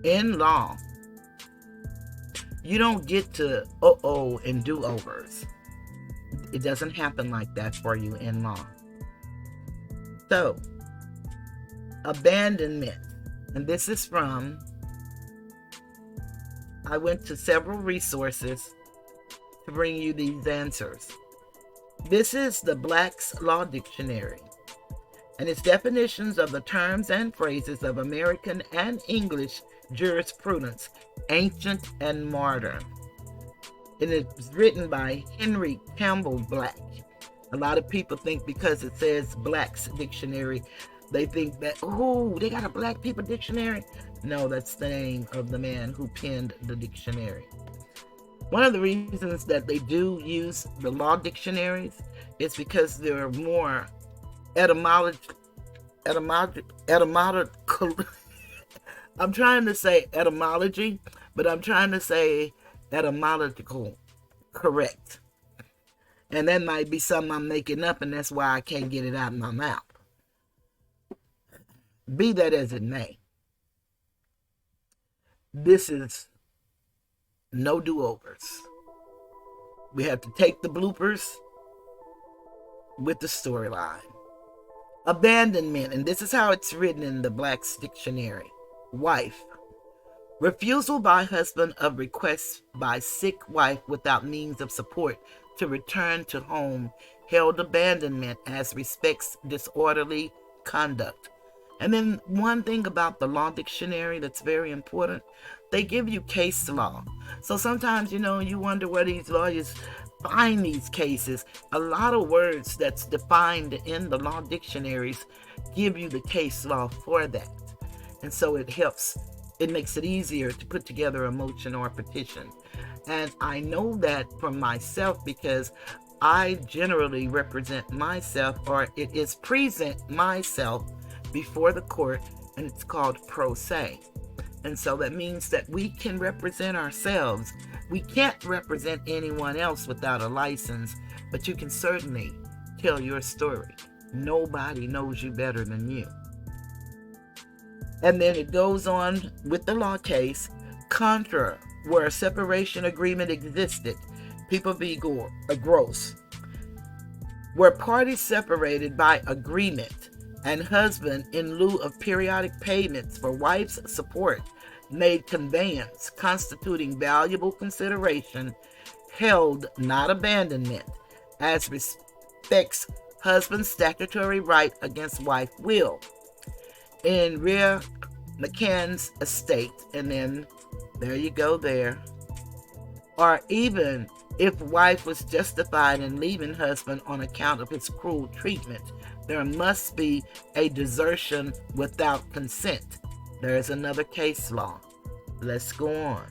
In law, you don't get to and do-overs. It doesn't happen like that for you in law. So, abandonment. And this is from, I went to several resources to bring you these answers. This is the Black's Law Dictionary, and its definitions of the terms and phrases of American and English jurisprudence, ancient and modern. And it's written by Henry Campbell Black. A lot of people think because it says Black's Dictionary, they think that, oh, they got a Black people dictionary. No, that's the name of the man who penned the dictionary. One of the reasons that they do use the law dictionaries is because there are more etymological. I'm trying to say etymology, but I'm trying to say etymological correct. And that might be something I'm making up, and that's why I can't get it out of my mouth. Be that as it may, this is no do-overs. We have to take the bloopers with the storyline. Abandonment, and this is how it's written in the Black's Dictionary. Wife. Refusal by husband of requests by sick wife without means of support to return to home. Held abandonment as respects disorderly conduct. And then one thing about the law dictionary that's very important, they give you case law. So sometimes, you wonder where these lawyers find these cases. A lot of words that's defined in the law dictionaries give you the case law for that. And so it makes it easier to put together a motion or a petition. And I know that from myself because I generally represent myself, or it is present myself before the court, and it's called pro se. And so that means that we can represent ourselves. We can't represent anyone else without a license, but you can certainly tell your story. Nobody knows you better than you. And then it goes on with the law case, contra, where a separation agreement existed, people be gross, where parties separated by agreement and husband, in lieu of periodic payments for wife's support, made conveyance constituting valuable consideration, held not abandonment, as respects husband's statutory right against wife will. In rear McCann's estate, and then there you go there. Or even if wife was justified in leaving husband on account of his cruel treatment, there must be a desertion without consent. There is another case law. Let's go on.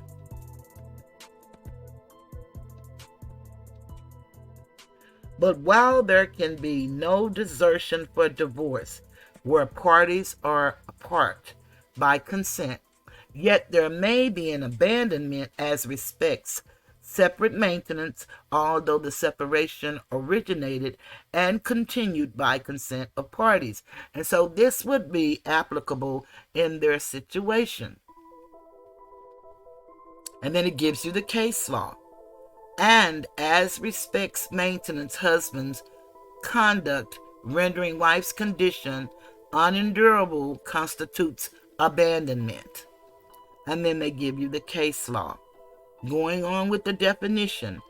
But while there can be no desertion for divorce where parties are apart by consent, yet there may be an abandonment as respects separate maintenance, although the separation originated and continued by consent of parties. And so this would be applicable in their situation. And then it gives you the case law. And as respects maintenance, husband's conduct rendering wife's condition unendurable constitutes abandonment. And then they give you the case law. Going on with the definition,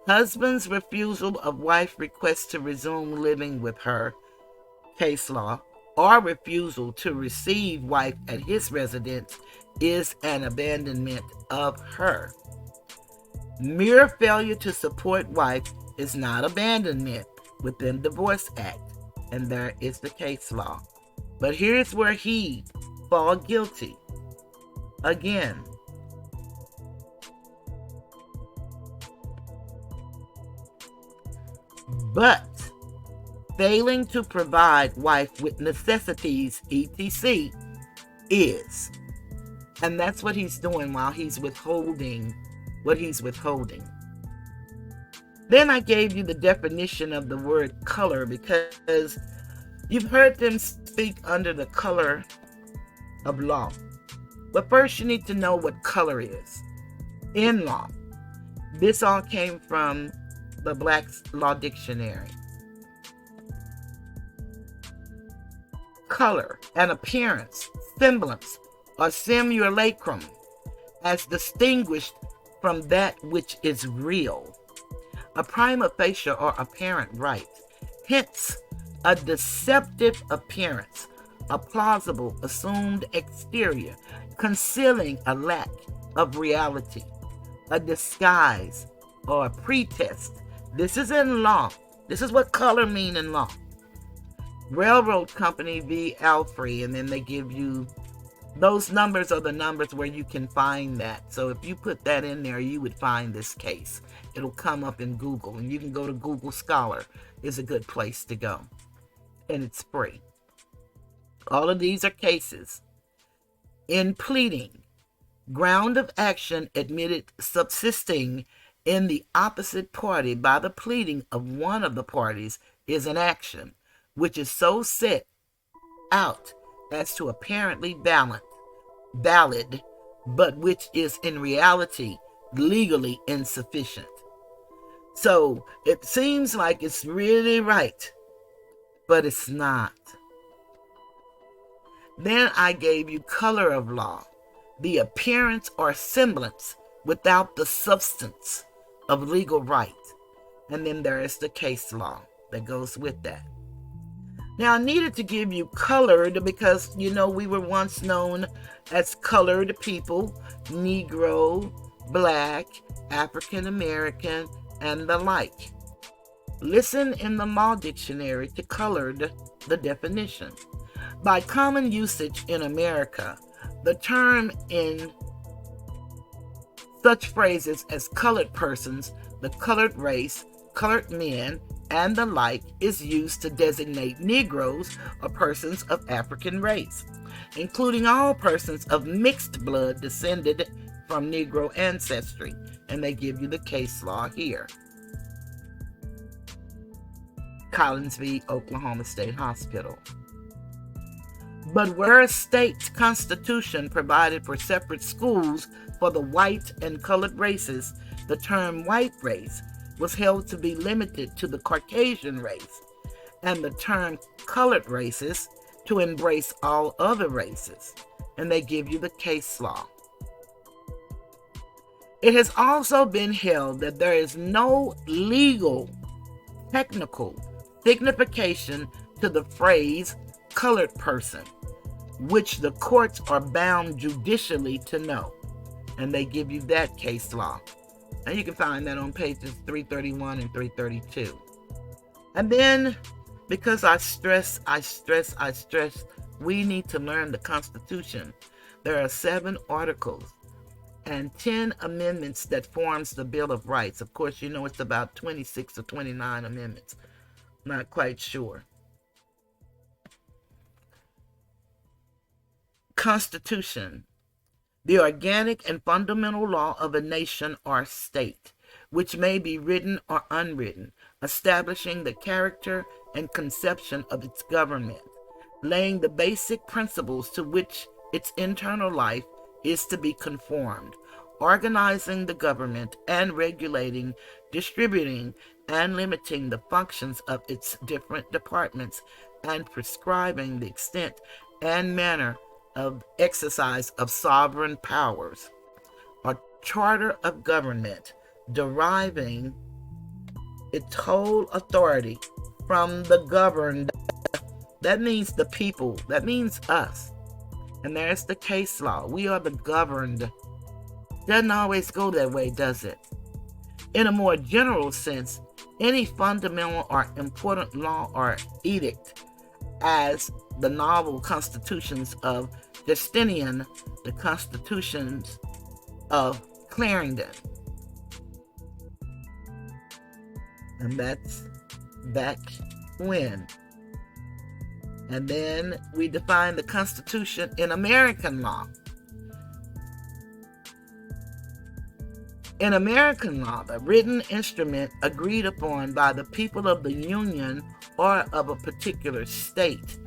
husband's refusal of wife requests to resume living with her, case law, or refusal to receive wife at his residence is an abandonment of her. Mere failure to support wife is not abandonment within Divorce Act, and there is the case law. But here's where he fall guilty. Again, but failing to provide wife with necessities, etc., is. And that's what he's doing while he's withholding what he's withholding. Then I gave you the definition of the word color because you've heard them speak under the color of law. But first you need to know what color is in law. This all came from the Black's Law Dictionary. Color, an appearance, semblance, or simulacrum, as distinguished from that which is real. A prima facie or apparent right. Hence, a deceptive appearance, a plausible assumed exterior, concealing a lack of reality, a disguise, or a pretext. This is in law. This is what color mean in law. Railroad Company v. Alfrey, and then they give you those numbers are the numbers where you can find that. So if you put that in there, you would find this case. It'll come up in Google, and you can go to Google Scholar. Is a good place to go, and it's free. All of these are cases. In pleading, ground of action admitted subsisting in the opposite party by the pleading of one of the parties is an action which is so set out as to apparently valid, but which is in reality legally insufficient. So it seems like it's really right, but it's not. Then I gave you color of law, the appearance or semblance without the substance of legal right. And then there is the case law that goes with that. Now, I needed to give you colored because, we were once known as colored people, Negro, Black, African American, and the like. Listen in the law dictionary to colored, the definition. By common usage in America, the term in such phrases as colored persons, the colored race, colored men, and the like is used to designate Negroes or persons of African race, including all persons of mixed blood descended from Negro ancestry. And they give you the case law here. Collins v. Oklahoma State Hospital. But where a state's constitution provided for separate schools for the white and colored races, the term white race was held to be limited to the Caucasian race, and the term colored races to embrace all other races. And they give you the case law. It has also been held that there is no legal, technical signification to the phrase colored person, which the courts are bound judicially to know. And they give you that case law. And you can find that on pages 331 and 332. And then, because I stress, we need to learn the Constitution. There are 7 articles and 10 amendments that forms the Bill of Rights. Of course, it's about 26 or 29 amendments. Not quite sure. Constitution. The organic and fundamental law of a nation or state, which may be written or unwritten, establishing the character and conception of its government, laying the basic principles to which its internal life is to be conformed, organizing the government and regulating, distributing, and limiting the functions of its different departments, and prescribing the extent and manner of exercise of sovereign powers. A charter of government deriving its whole authority from the governed. That means the people. That means us. And there's the case law. We are the governed. Doesn't always go that way, does it? In a more general sense, any fundamental or important law or edict, as the novel constitutions of Justinian, the constitutions of Clarendon. And that's back when. And then we define the Constitution in American law. In American law, the written instrument agreed upon by the people of the Union or of a particular state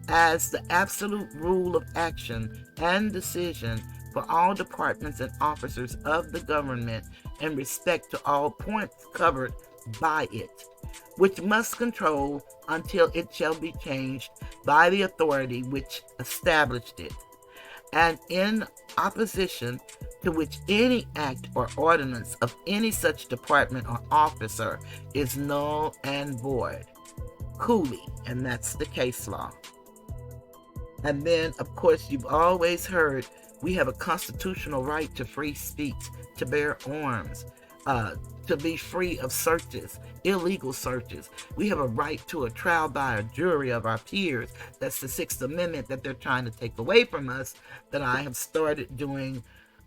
as the absolute rule of action and decision for all departments and officers of the government in respect to all points covered by it, which must control until it shall be changed by the authority which established it, and in opposition to which any act or ordinance of any such department or officer is null and void. Cooley, and that's the case law. And then, of course, you've always heard we have a constitutional right to free speech, to bear arms, to be free of searches, illegal searches. We have a right to a trial by a jury of our peers. That's the 6th Amendment that they're trying to take away from us, that I have started doing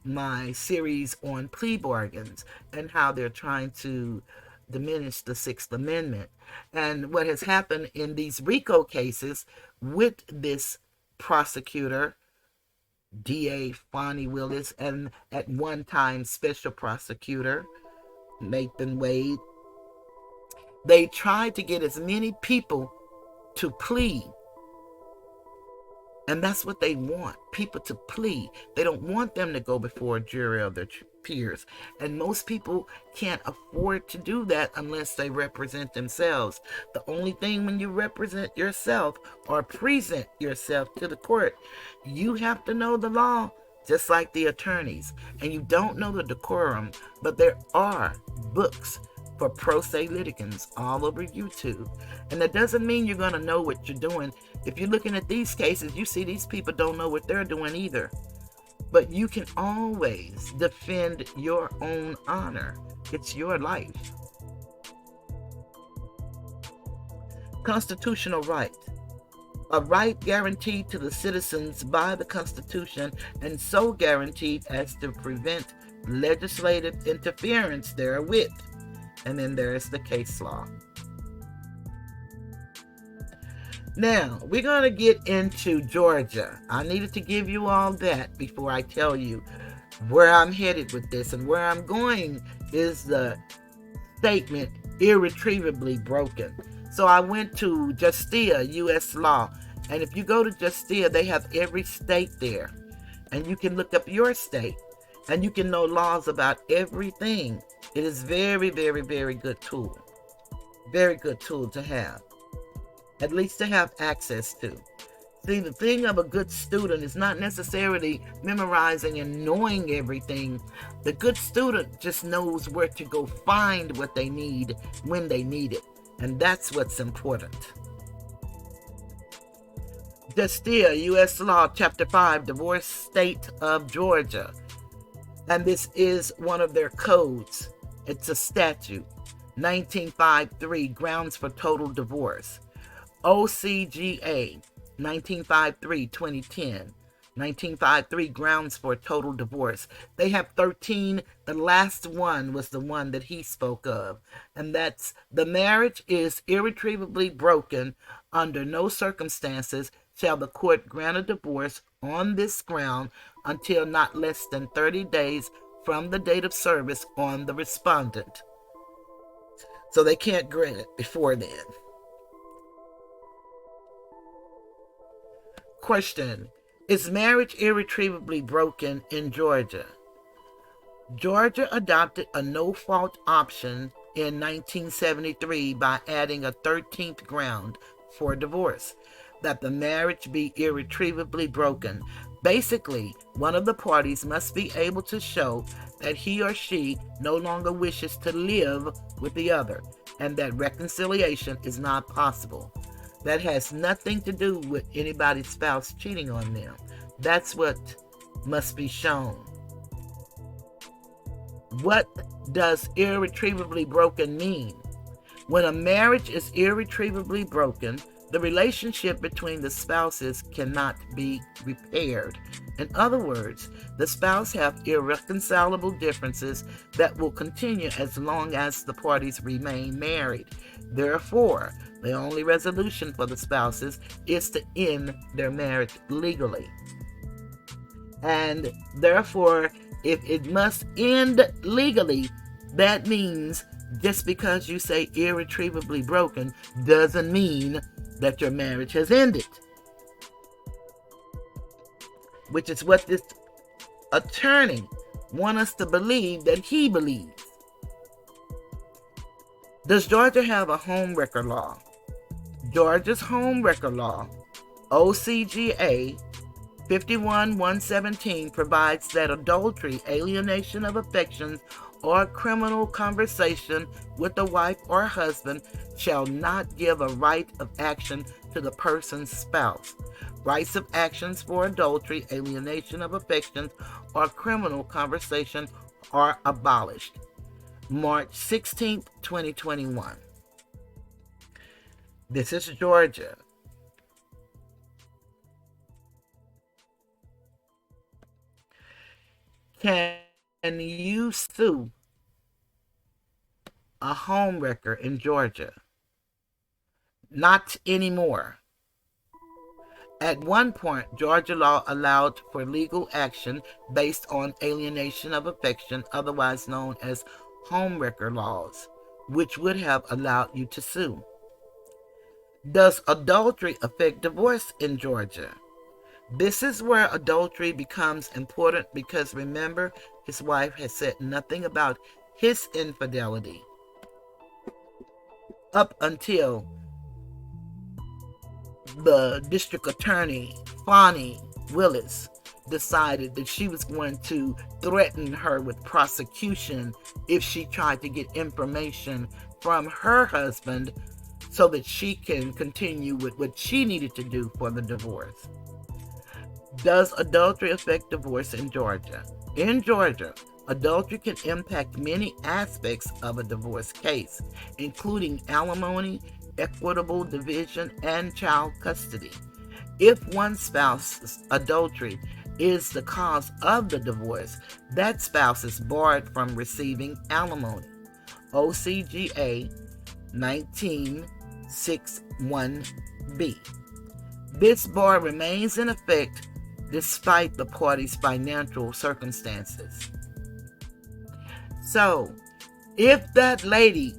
my series on plea bargains and how they're trying to diminish the 6th Amendment. And what has happened in these RICO cases with this prosecutor, DA Fani Willis, and at one time special prosecutor Nathan Wade, they tried to get as many people to plead And that's what they want, people to plead. They don't want them to go before a jury of their peers. And most people can't afford to do that unless they represent themselves. The only thing when you represent yourself or present yourself to the court, you have to know the law, just like the attorneys. And you don't know the decorum, but there are books for pro se litigants all over YouTube. And that doesn't mean you're going to know what you're doing. If you're looking at these cases, you see these people don't know what they're doing either. But you can always defend your own honor. It's your life. Constitutional right. A right guaranteed to the citizens by the Constitution and so guaranteed as to prevent legislative interference therewith. And then there's the case law. Now, we're going to get into Georgia. I needed to give you all that before I tell you where I'm headed with this. And where I'm going is the statement, irretrievably broken. So I went to Justia, U.S. law. And if you go to Justia, they have every state there. And you can look up your state. And you can know laws about everything. It is very, very, very good tool. Very good tool to have. At least to have access to. See, the thing of a good student is not necessarily memorizing and knowing everything. The good student just knows where to go find what they need when they need it. And that's what's important. Justia, U.S. Law, Chapter 5, Divorce State of Georgia. And this is one of their codes. It's a statute. 1953, grounds for total divorce. OCGA, 1953-2010. 1953, grounds for total divorce. They have 13. The last one was the one that he spoke of. And that's, the marriage is irretrievably broken. Under no circumstances shall the court grant a divorce on this ground until not less than 30 days from the date of service on the respondent. So they can't grant it before then. Question: is marriage irretrievably broken in Georgia? Georgia adopted a no-fault option in 1973 by adding a 13th ground for divorce, that the marriage be irretrievably broken. Basically, one of the parties must be able to show that he or she no longer wishes to live with the other, and that reconciliation is not possible. That has nothing to do with anybody's spouse cheating on them. That's what must be shown. What does irretrievably broken mean? When a marriage is irretrievably broken, the relationship between the spouses cannot be repaired. In other words, the spouse have irreconcilable differences that will continue as long as the parties remain married. Therefore, the only resolution for the spouses is to end their marriage legally. And therefore, if it must end legally, that means just because you say irretrievably broken doesn't mean that your marriage has ended. Which is what this attorney wants us to believe that he believes. Does Georgia have a home record law? Georgia's home record law, OCGA 51-117, provides that adultery, alienation of affections, or criminal conversation with a wife or husband shall not give a right of action to the person's spouse. Rights of actions for adultery, alienation of affections, or criminal conversation are abolished. March 16th, 2021. This is Georgia. Can you sue a homewrecker in Georgia? Not anymore. At one point, Georgia law allowed for legal action based on alienation of affection, otherwise known as homewrecker laws, which would have allowed you to sue. Does adultery affect divorce in Georgia? This is where adultery becomes important because remember, his wife has said nothing about his infidelity up until the district attorney, Fani Willis, decided that she was going to threaten her with prosecution if she tried to get information from her husband so that she can continue with what she needed to do for the divorce. Does adultery affect divorce in Georgia? In Georgia, adultery can impact many aspects of a divorce case, including alimony, equitable division, and child custody. If one spouse's adultery is the cause of the divorce, that spouse is barred from receiving alimony. OCGA 1961B. This bar remains in effect despite the parties' financial circumstances. So, if that lady,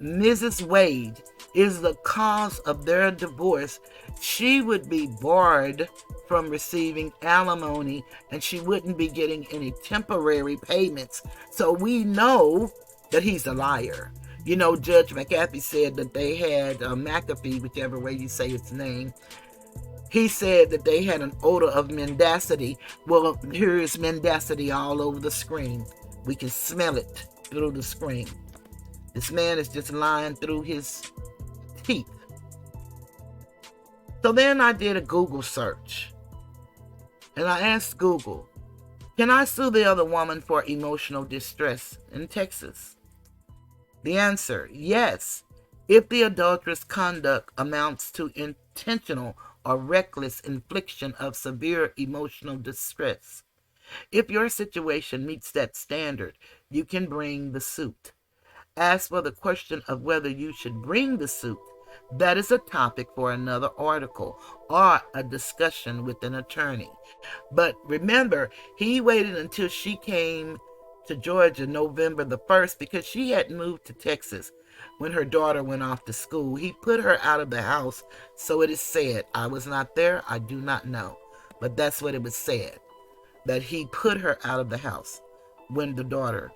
Mrs. Wade, is the cause of their divorce, she would be barred from receiving alimony and she wouldn't be getting any temporary payments. So we know that he's a liar. You know, Judge McAfee said that they had McAfee, whichever way you say its name, he said that they had an odor of mendacity. Well, here is mendacity all over the screen. We can smell it through the screen. This man is just lying through his teeth. So then I did a Google search. And I asked Google, can I sue the other woman for emotional distress in Texas? The answer, yes, if the adulterous conduct amounts to intentional or reckless infliction of severe emotional distress. If your situation meets that standard, you can bring the suit. As for the question of whether you should bring the suit, that is a topic for another article or a discussion with an attorney. But remember, he waited until she came to Georgia November the 1st because she had moved to Texas when her daughter went off to school. He put her out of the house, so it is said. I was not there, I do not know. But that's what it was said, that he put her out of the house when the daughter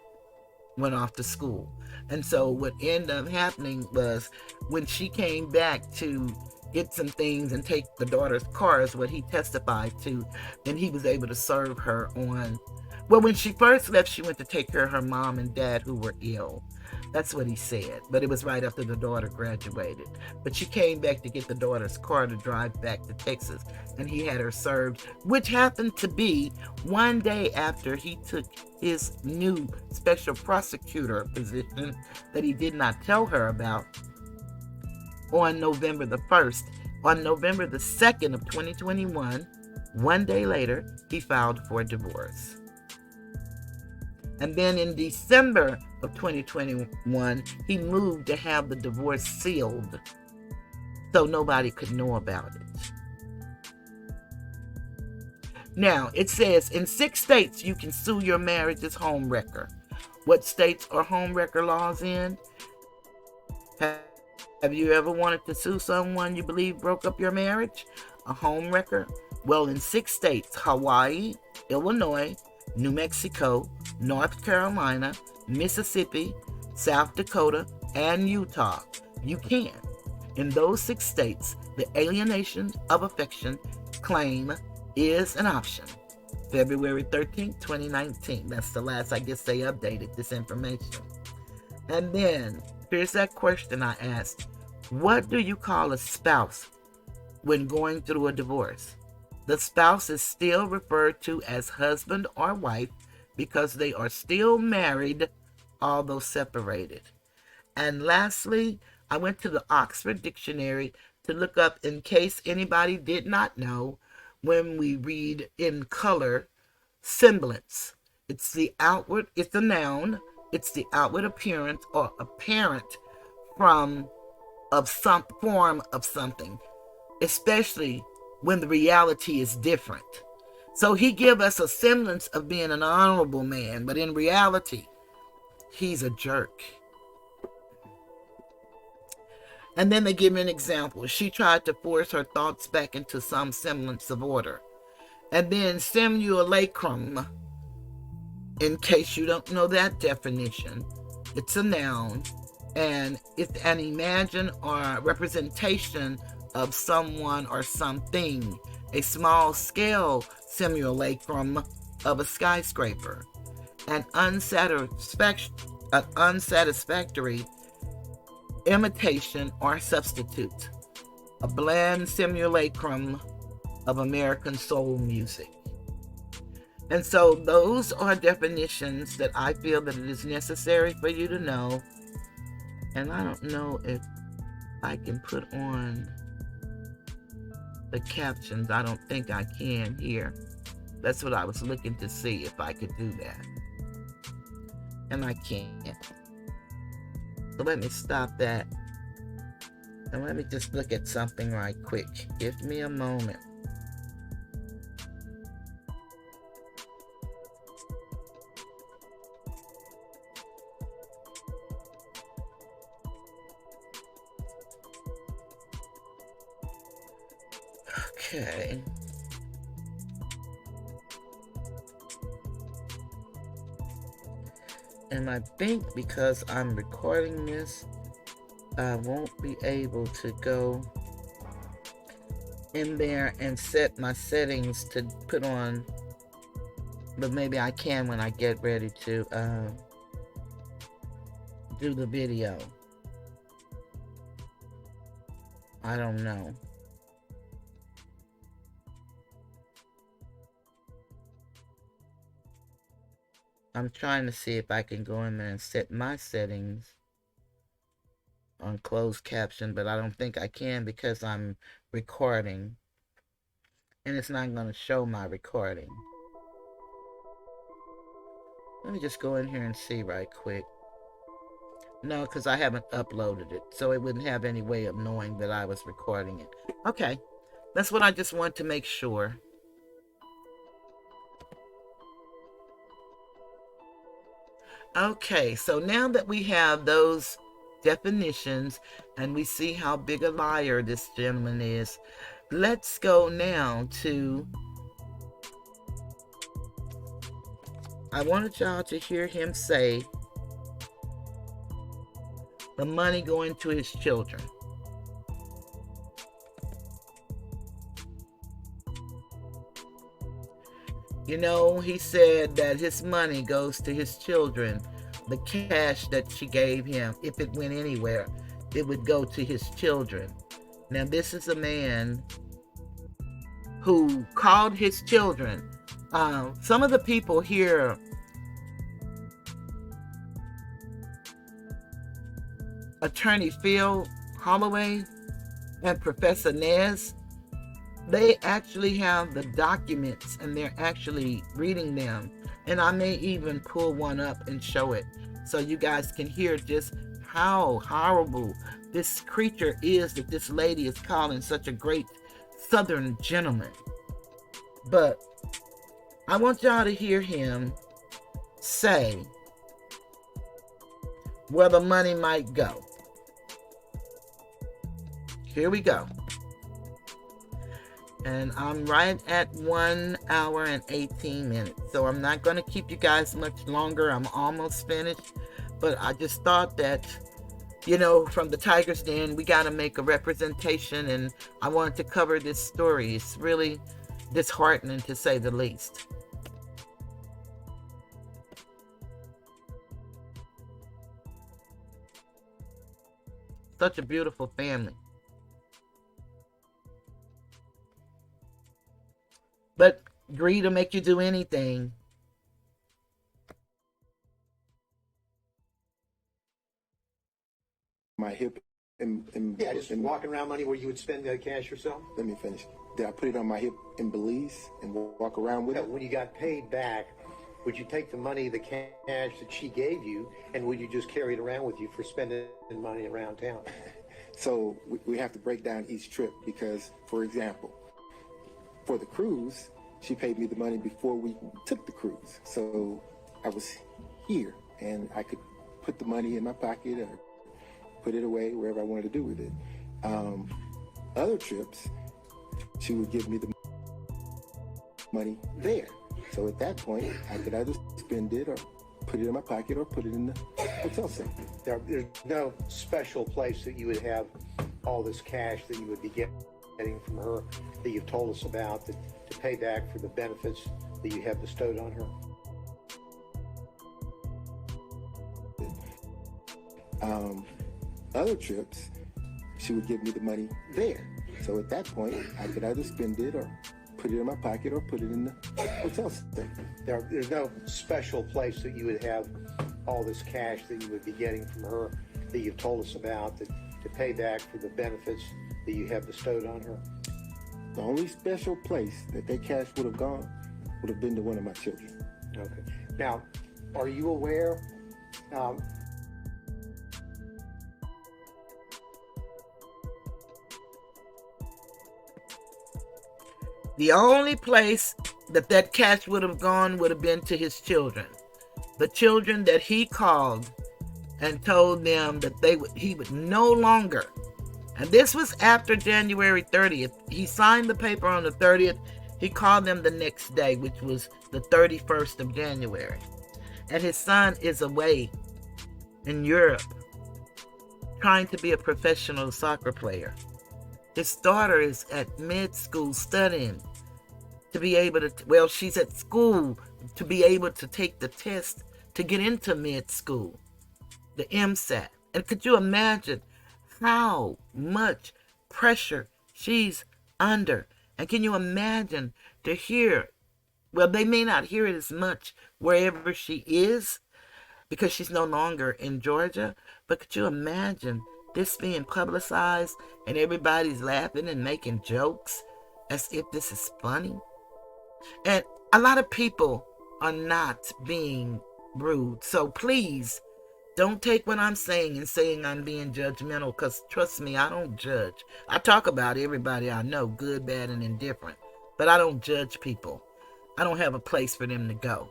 went off to school. And so what ended up happening was when she came back to get some things and take the daughter's car, is what he testified to, then he was able to serve her on. Well, when she first left, she went to take care of her mom and dad who were ill. That's what he said. But it was right after the daughter graduated. But she came back to get the daughter's car to drive back to Texas. And he had her served, which happened to be one day after he took his new special prosecutor position that he did not tell her about on November the 1st. On November the 2nd of 2021, one day later, he filed for divorce. And then in December of 2021, he moved to have the divorce sealed so nobody could know about it. Now, it says in 6 states you can sue your marriage's homewrecker. What states are homewrecker laws in? Have you ever wanted to sue someone you believe broke up your marriage? A homewrecker? Well, in 6 states, Hawaii, Illinois, New Mexico, North Carolina, Mississippi, South Dakota, and Utah, you can. In those 6 states, the alienation of affection claim is an option. February 13th, 2019. That's the last, I guess, they updated this information. And then, here's that question I asked. What do you call a spouse when going through a divorce? The spouse is still referred to as husband or wife because they are still married, although separated. And lastly, I went to the Oxford Dictionary to look up, in case anybody did not know, when we read in color, semblance. It's a noun. It's the outward appearance or apparent of some form of something, especially when the reality is different. So he give us a semblance of being an honorable man, but in reality, he's a jerk. And then they give me an example. She tried to force her thoughts back into some semblance of order. And then simulacrum, in case you don't know that definition, it's a noun, and it's an imagine or representation of someone or something, a small scale simulacrum of a skyscraper, an unsatisfactory imitation or substitute, a bland simulacrum of American soul music. And so those are definitions that I feel that it is necessary for you to know. And I don't know if I can put on the captions. I don't think I can here. That's what I was looking to see if I could do that. And I can't. So let me stop that. And let me just look at something right quick. Give me a moment. Okay. And I think because I'm recording this, I won't be able to go in there and set my settings to put on, but maybe I can when I get ready to do the video. I don't know. I'm trying to see if I can go in there and set my settings on closed caption, but I don't think I can because I'm recording. And it's not going to show my recording. Let me just go in here and see right quick. No, because I haven't uploaded it, so it wouldn't have any way of knowing that I was recording it. Okay, that's what I just want to make sure. Okay, so now that we have those definitions and we see how big a liar this gentleman is, let's go now to, I wanted y'all to hear him say the money going to his children. You know, he said that his money goes to his children. The cash that she gave him, if it went anywhere, it would go to his children. Now, this is a man who called his children. Some of the people here, Attorney Phil Holloway and Professor Nez, they actually have the documents and they're actually reading them. And I may even pull one up and show it so you guys can hear just how horrible this creature is that this lady is calling such a great Southern gentleman. But I want y'all to hear him say where the money might go. Here we go. And I'm right at 1 hour and 18 minutes. So I'm not going to keep you guys much longer. I'm almost finished. But I just thought that, you know, from the Tiger's Den, we got to make a representation. And I wanted to cover this story. It's really disheartening, to say the least. Such a beautiful family. But greed will make you do anything. My hip just walking around money where you would spend cash yourself? Let me finish. Did I put it on my hip in Belize and walk around with it? When you got paid back, would you take the money, the cash that she gave you, and would you just carry it around with you for spending money around town? So we have to break down each trip because, for example, for the cruise, she paid me the money before we took the cruise. So I was here and I could put the money in my pocket or put it away wherever I wanted to do with it. Other trips, she would give me the money there. So at that point, I could either spend it or put it in my pocket or put it in the hotel safe. There's no special place that you would have all this cash that you would be getting from her that you've told us about to pay back for the benefits that you have bestowed on her? Other trips, she would give me the money there. So at that point, I could either spend it or put it in my pocket or put it in the hotel safe. There's no special place that you would have all this cash that you would be getting from her that you've told us about to pay back for the benefits that you have bestowed on her? The only special place that cash would have gone would have been to one of my children. Okay. Now, are you aware? The only place that cash would have gone would have been to his children. The children that he called and told them that he would no longer. And this was after January 30th. He signed the paper on the 30th. He called them the next day, which was the 31st of January. And his son is away in Europe trying to be a professional soccer player. His daughter is at med school studying to be able to, she's at school to be able to take the test to get into med school, the MSAT. And could you imagine how much pressure she's under? And can you imagine to hear, they may not hear it as much wherever she is because she's no longer in Georgia, but could you imagine this being publicized and everybody's laughing and making jokes as if this is funny? And a lot of people are not being rude. So please don't take what I'm saying and saying I'm being judgmental, because trust me, I don't judge. I talk about everybody I know, good, bad, and indifferent, but I don't judge people. I don't have a place for them to go.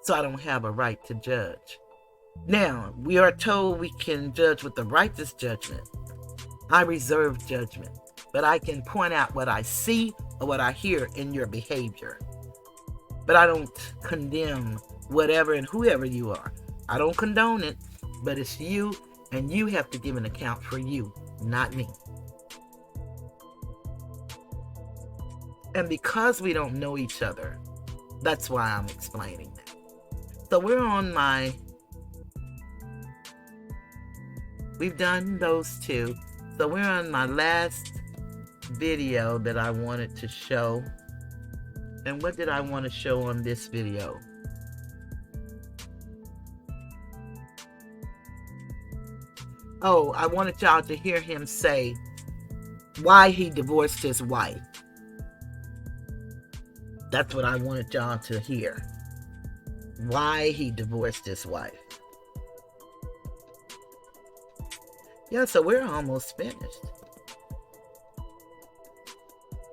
So I don't have a right to judge. Now, we are told we can judge with the righteous judgment. I reserve judgment, but I can point out what I see or what I hear in your behavior. But I don't condemn whatever and whoever you are. I don't condone it, but it's you, and you have to give an account for you, not me. And because we don't know each other, that's why I'm explaining that. So we've done those two. So we're on my last video that I wanted to show. And what did I want to show on this video? Oh, I wanted y'all to hear him say why he divorced his wife. That's what I wanted y'all to hear. Why he divorced his wife. Yeah, so we're almost finished.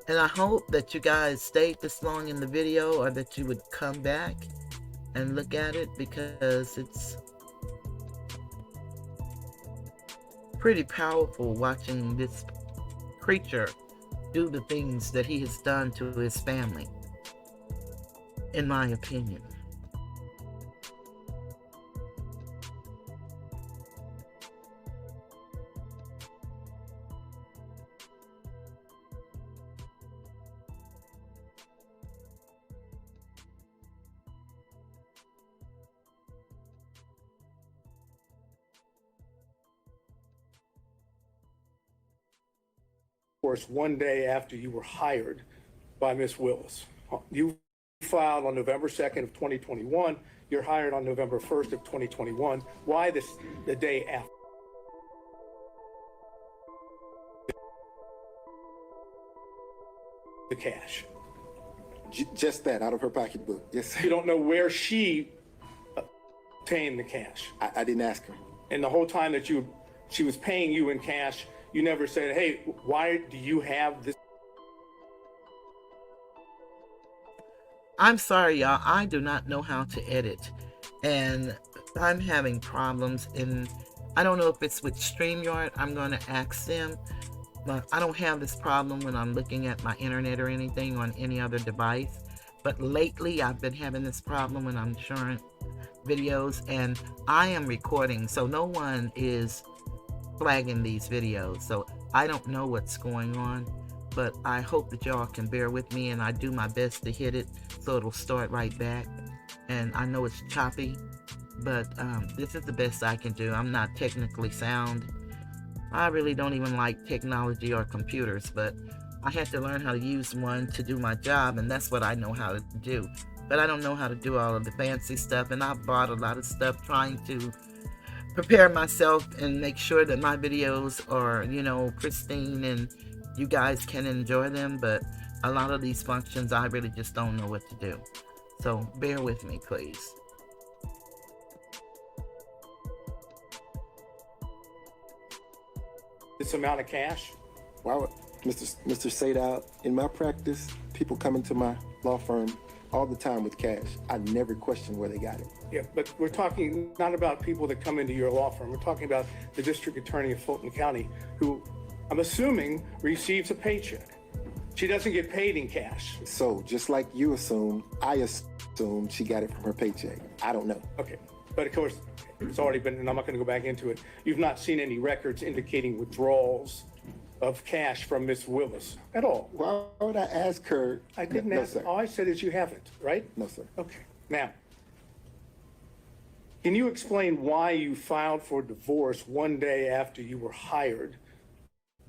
And I hope that you guys stayed this long in the video, or that you would come back and look at it, because it's pretty powerful watching this creature do the things that he has done to his family, in my opinion. Of course, one day after you were hired by Miss Willis. You filed on November 2nd of 2021. You're hired on November 1st of 2021. Why the day after? The cash. Just that, out of her pocketbook. Yes. You don't know where she obtained the cash. I didn't ask her. And the whole time that she was paying you in cash, you never said, hey, why do you have this? I'm sorry, y'all. I do not know how to edit. And I'm having problems. And I don't know if it's with StreamYard. I'm going to ask them. But I don't have this problem when I'm looking at my internet or anything on any other device. But lately, I've been having this problem when I'm sharing videos, and I am recording, so no one is flagging these videos. So I don't know what's going on, but I hope that y'all can bear with me, and I do my best to hit it so it'll start right back. And I know it's choppy, but this is the best I can do. I'm not technically sound. I really don't even like technology or computers, but I had to learn how to use one to do my job, and that's what I know how to do. But I don't know how to do all of the fancy stuff, and I bought a lot of stuff trying to prepare myself and make sure that my videos are, pristine and you guys can enjoy them. But a lot of these functions, I really just don't know what to do. So bear with me, please. This amount of cash? Wow, Mr. Sadal, in my practice, people come into my law firm all the time with cash. I never question where they got it. Yeah, but we're talking not about people that come into your law firm. We're talking about the district attorney of Fulton County, who I'm assuming receives a paycheck. She doesn't get paid in cash. So just like you assume, I assume she got it from her paycheck. I don't know. Okay, but of course, it's already been, and I'm not going to go back into it. You've not seen any records indicating withdrawals of cash from Miss Willis at all. Why would I ask her? I didn't No, ask. sir. All I said is you haven't, right? No, sir. Okay. Now, can you explain why you filed for divorce one day after you were hired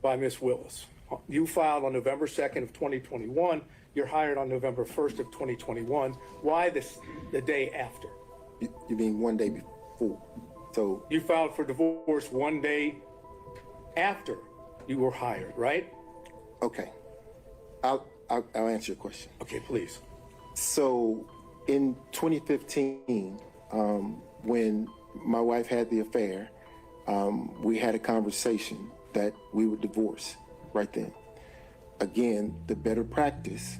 by Miss Willis? You filed on November 2nd of 2021. You're hired on November 1st of 2021. Why the day after? You mean one day before? So You filed for divorce one day after you were hired, right? okay, I'll answer your question. Okay, please. So in 2015, when my wife had the affair, we had a conversation that we would divorce right then. Again, the better practice,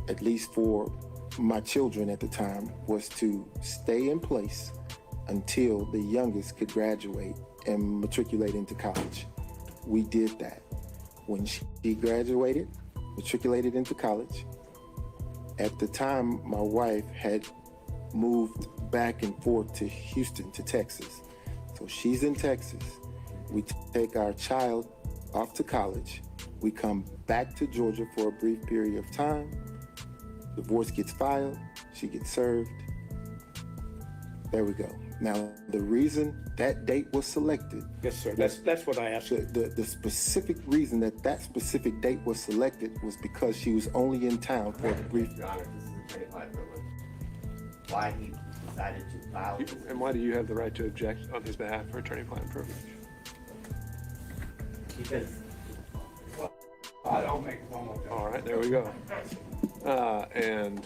at least for my children at the time, was to stay in place until the youngest could graduate and matriculate into college. We did that. When she graduated, matriculated into college, at the time, my wife had moved back and forth to Houston, to Texas. So she's in Texas. We take our child off to college. We come back to Georgia for a brief period of time. Divorce gets filed. She gets served. There we go. Now, the reason that date was selected. Yes, sir. That's what I asked. The specific reason that specific date was selected was because she was only in town for a brief. Your Honor, this is attorney-client privilege. Why he decided to file this? And why do you have the right to object on his behalf for attorney-client privilege? Because, well, I don't make formal judgment. All right, there we go. And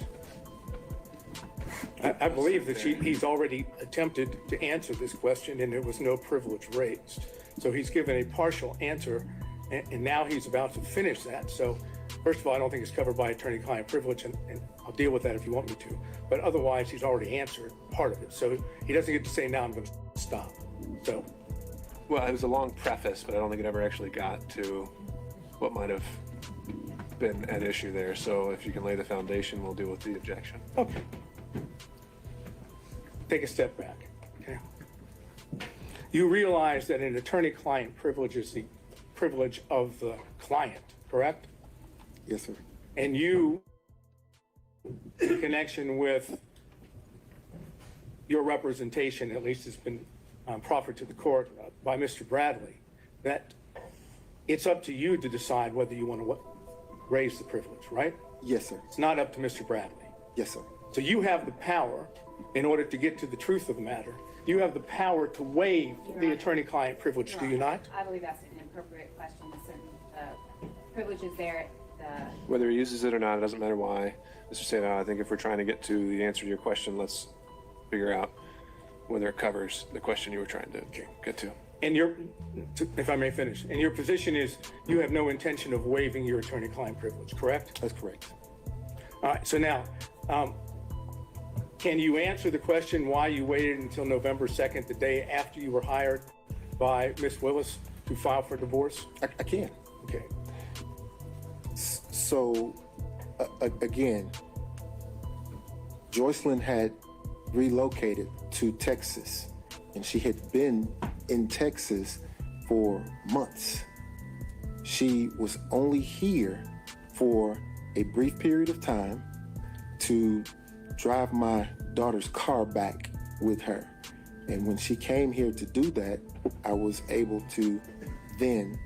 I believe that he's already attempted to answer this question and there was no privilege raised. So he's given a partial answer and now he's about to finish that. So first of all, I don't think it's covered by attorney-client privilege and I'll deal with that if you want me to. But otherwise, he's already answered part of it. So he doesn't get to say, now I'm going to stop. So. well, it was a long preface, but I don't think it ever actually got to what might have been at issue there. So if you can lay the foundation, we'll deal with the objection. Okay. Take a step back, okay? You realize that an attorney-client privilege is the privilege of the client, correct? Yes, sir. And you, in connection with your representation, at least it's been proffered to the court by Mr. Bradley, that it's up to you to decide whether you want to raise the privilege, right? Yes, sir. It's not up to Mr. Bradley. Yes, sir. So you have the power, in order to get to the truth of the matter, you have the power to waive the attorney-client privilege, do you not? I believe that's an inappropriate question. The privilege is there. Whether he uses it or not, it doesn't matter why. Mr. Sadal, I think if we're trying to get to the answer to your question, let's figure out whether it covers the question you were trying to get to. And if I may finish, and your position is you have no intention of waiving your attorney-client privilege, correct? That's correct. All right, so now, can you answer the question why you waited until November 2nd, the day after you were hired by Ms. Willis, to file for divorce? I can. Okay. So again, Jocelyn had relocated to Texas, and she had been in Texas for months. She was only here for a brief period of time to drive my daughter's car back with her. And when she came here to do that, I was able to then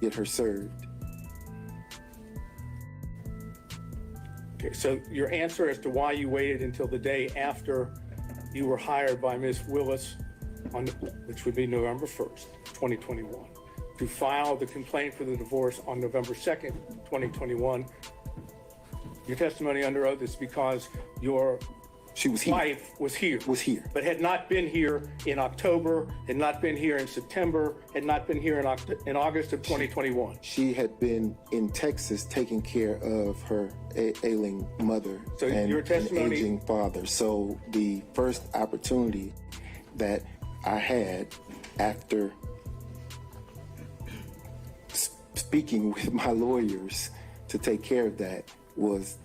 get her served. Okay, so your answer as to why you waited until the day after you were hired by Ms. Willis, which would be November 1st, 2021, to file the complaint for the divorce on November 2nd, 2021. Your testimony under oath is because your wife was here, but had not been here in October, had not been here in September, had not been here in August of 2021. She had been in Texas taking care of her ailing mother and your testimony, an aging father. So the first opportunity that I had after speaking with my lawyers to take care of that was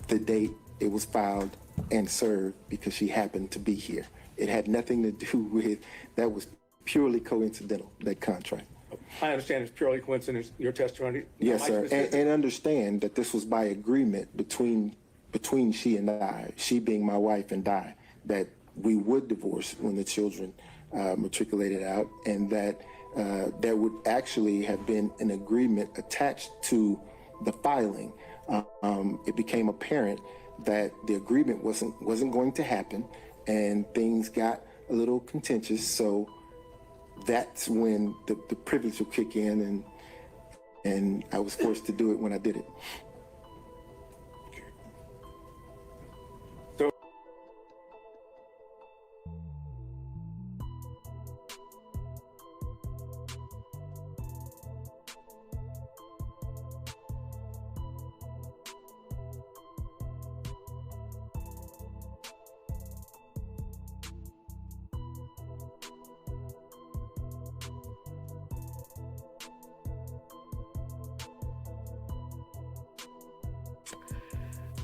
the date it was filed and served, because she happened to be here. It had nothing to do with, that was purely coincidental, that contract. I understand it's purely coincidence, your testimony. Yes, sir. And understand that this was by agreement between she and I, she being my wife and I, that we would divorce when the children matriculated out, and that there would actually have been an agreement attached to the filing. It became apparent that the agreement wasn't going to happen, and things got a little contentious. So that's when the privilege will kick in, and I was forced to do it when I did it.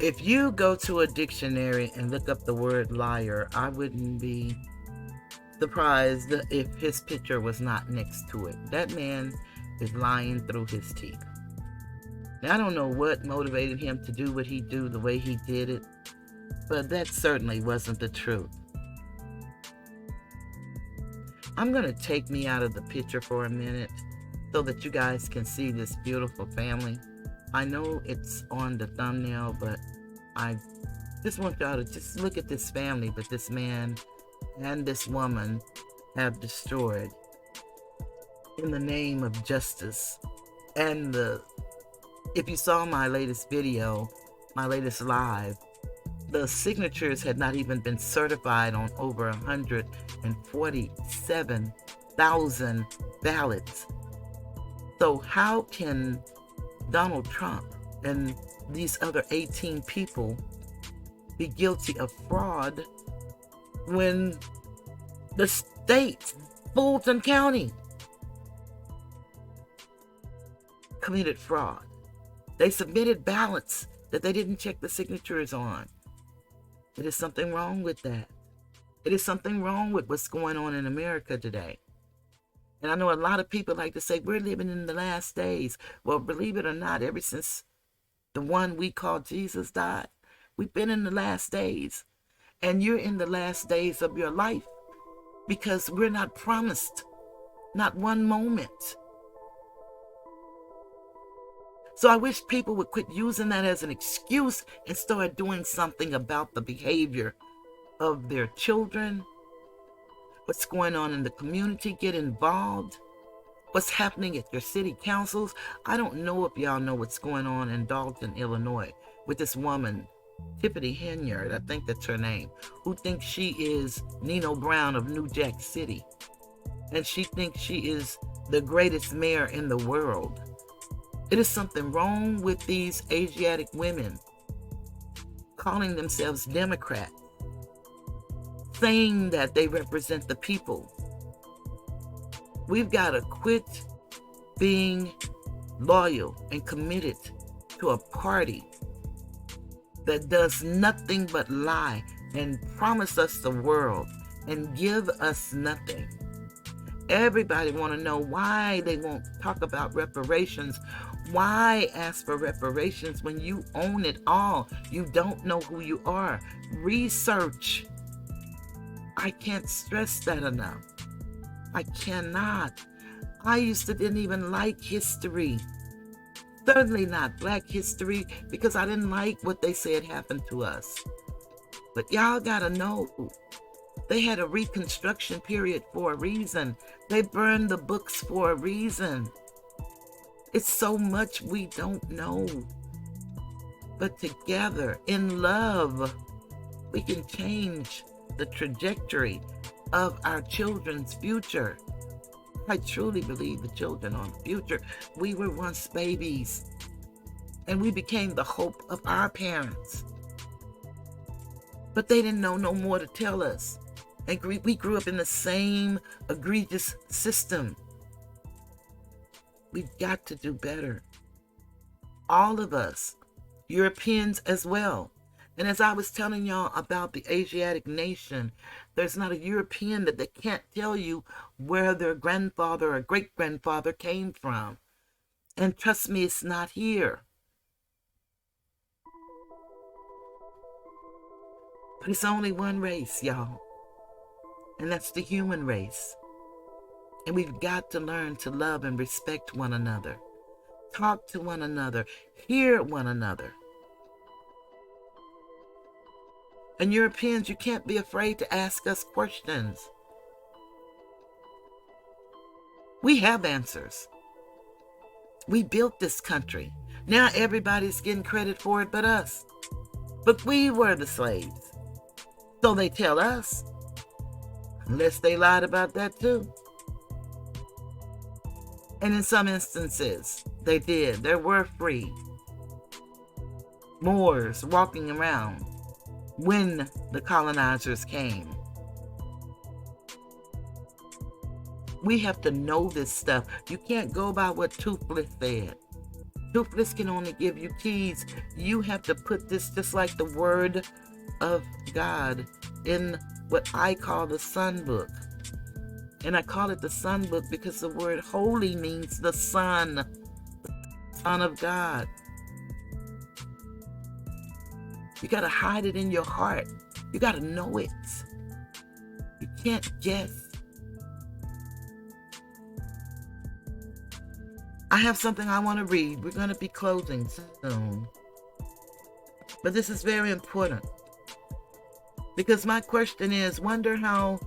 If you go to a dictionary and look up the word liar, I wouldn't be surprised if his picture was not next to it. That man is lying through his teeth. Now, I don't know what motivated him to do what he do the way he did it, but that certainly wasn't the truth. I'm going to take me out of the picture for a minute so that you guys can see this beautiful family. I know it's on the thumbnail, but I just want y'all to just look at this family that this man and this woman have destroyed in the name of justice. And if you saw my latest video, my latest live, the signatures had not even been certified on over 147,000 ballots. So how can Donald Trump and these other 18 people be guilty of fraud when the state, Fulton County, committed fraud? They submitted ballots that they didn't check the signatures on. It is something wrong with that. It is something wrong with what's going on in America today. And I know a lot of people like to say, we're living in the last days. Well, believe it or not, ever since the one we call Jesus died, we've been in the last days. And you're in the last days of your life, because we're not promised not one moment. So I wish people would quit using that as an excuse and start doing something about the behavior of their children. What's going on in the community, get involved. What's happening at your city councils. I don't know if y'all know what's going on in Dalton, Illinois, with this woman, Tiffany Henyard, I think that's her name, who thinks she is Nino Brown of New Jack City. And she thinks she is the greatest mayor in the world. It is something wrong with these Asiatic women calling themselves Democrats, saying that they represent the people. We've got to quit being loyal and committed to a party that does nothing but lie and promise us the world and give us nothing. Everybody want to know why they won't talk about reparations. Why ask for reparations when you own it all? You don't know who you are. Research. I can't stress that enough. I cannot. I didn't even like history. Certainly not Black history, because I didn't like what they said happened to us. But y'all gotta know, they had a Reconstruction period for a reason. They burned the books for a reason. It's so much we don't know. But together, in love, we can change the trajectory of our children's future. I truly believe the children are the future. We were once babies, and we became the hope of our parents. But they didn't know no more to tell us. And we grew up in the same egregious system. We've got to do better. All of us, Europeans as well. And as I was telling y'all about the Asiatic nation, there's not a European that they can't tell you where their grandfather or great-grandfather came from. And trust me, it's not here. But it's only one race, y'all. And that's the human race. And we've got to learn to love and respect one another. Talk to one another. Hear one another. And Europeans, you can't be afraid to ask us questions. We have answers. We built this country. Now everybody's getting credit for it but us. But we were the slaves. So they tell us. Unless they lied about that too. And in some instances, they did. There were free Moors walking around when the colonizers came. We have to know this stuff. You can't go by what Toothless said. Toothless can only give you keys. You have to put this just like the word of God in what I call the Sun Book. And I call it the Sun Book because the word holy means the Son, Son of God. You got to hide it in your heart. You got to know it. You can't guess. I have something I want to read. We're going to be closing soon. But this is very important. Because my question is, wonder how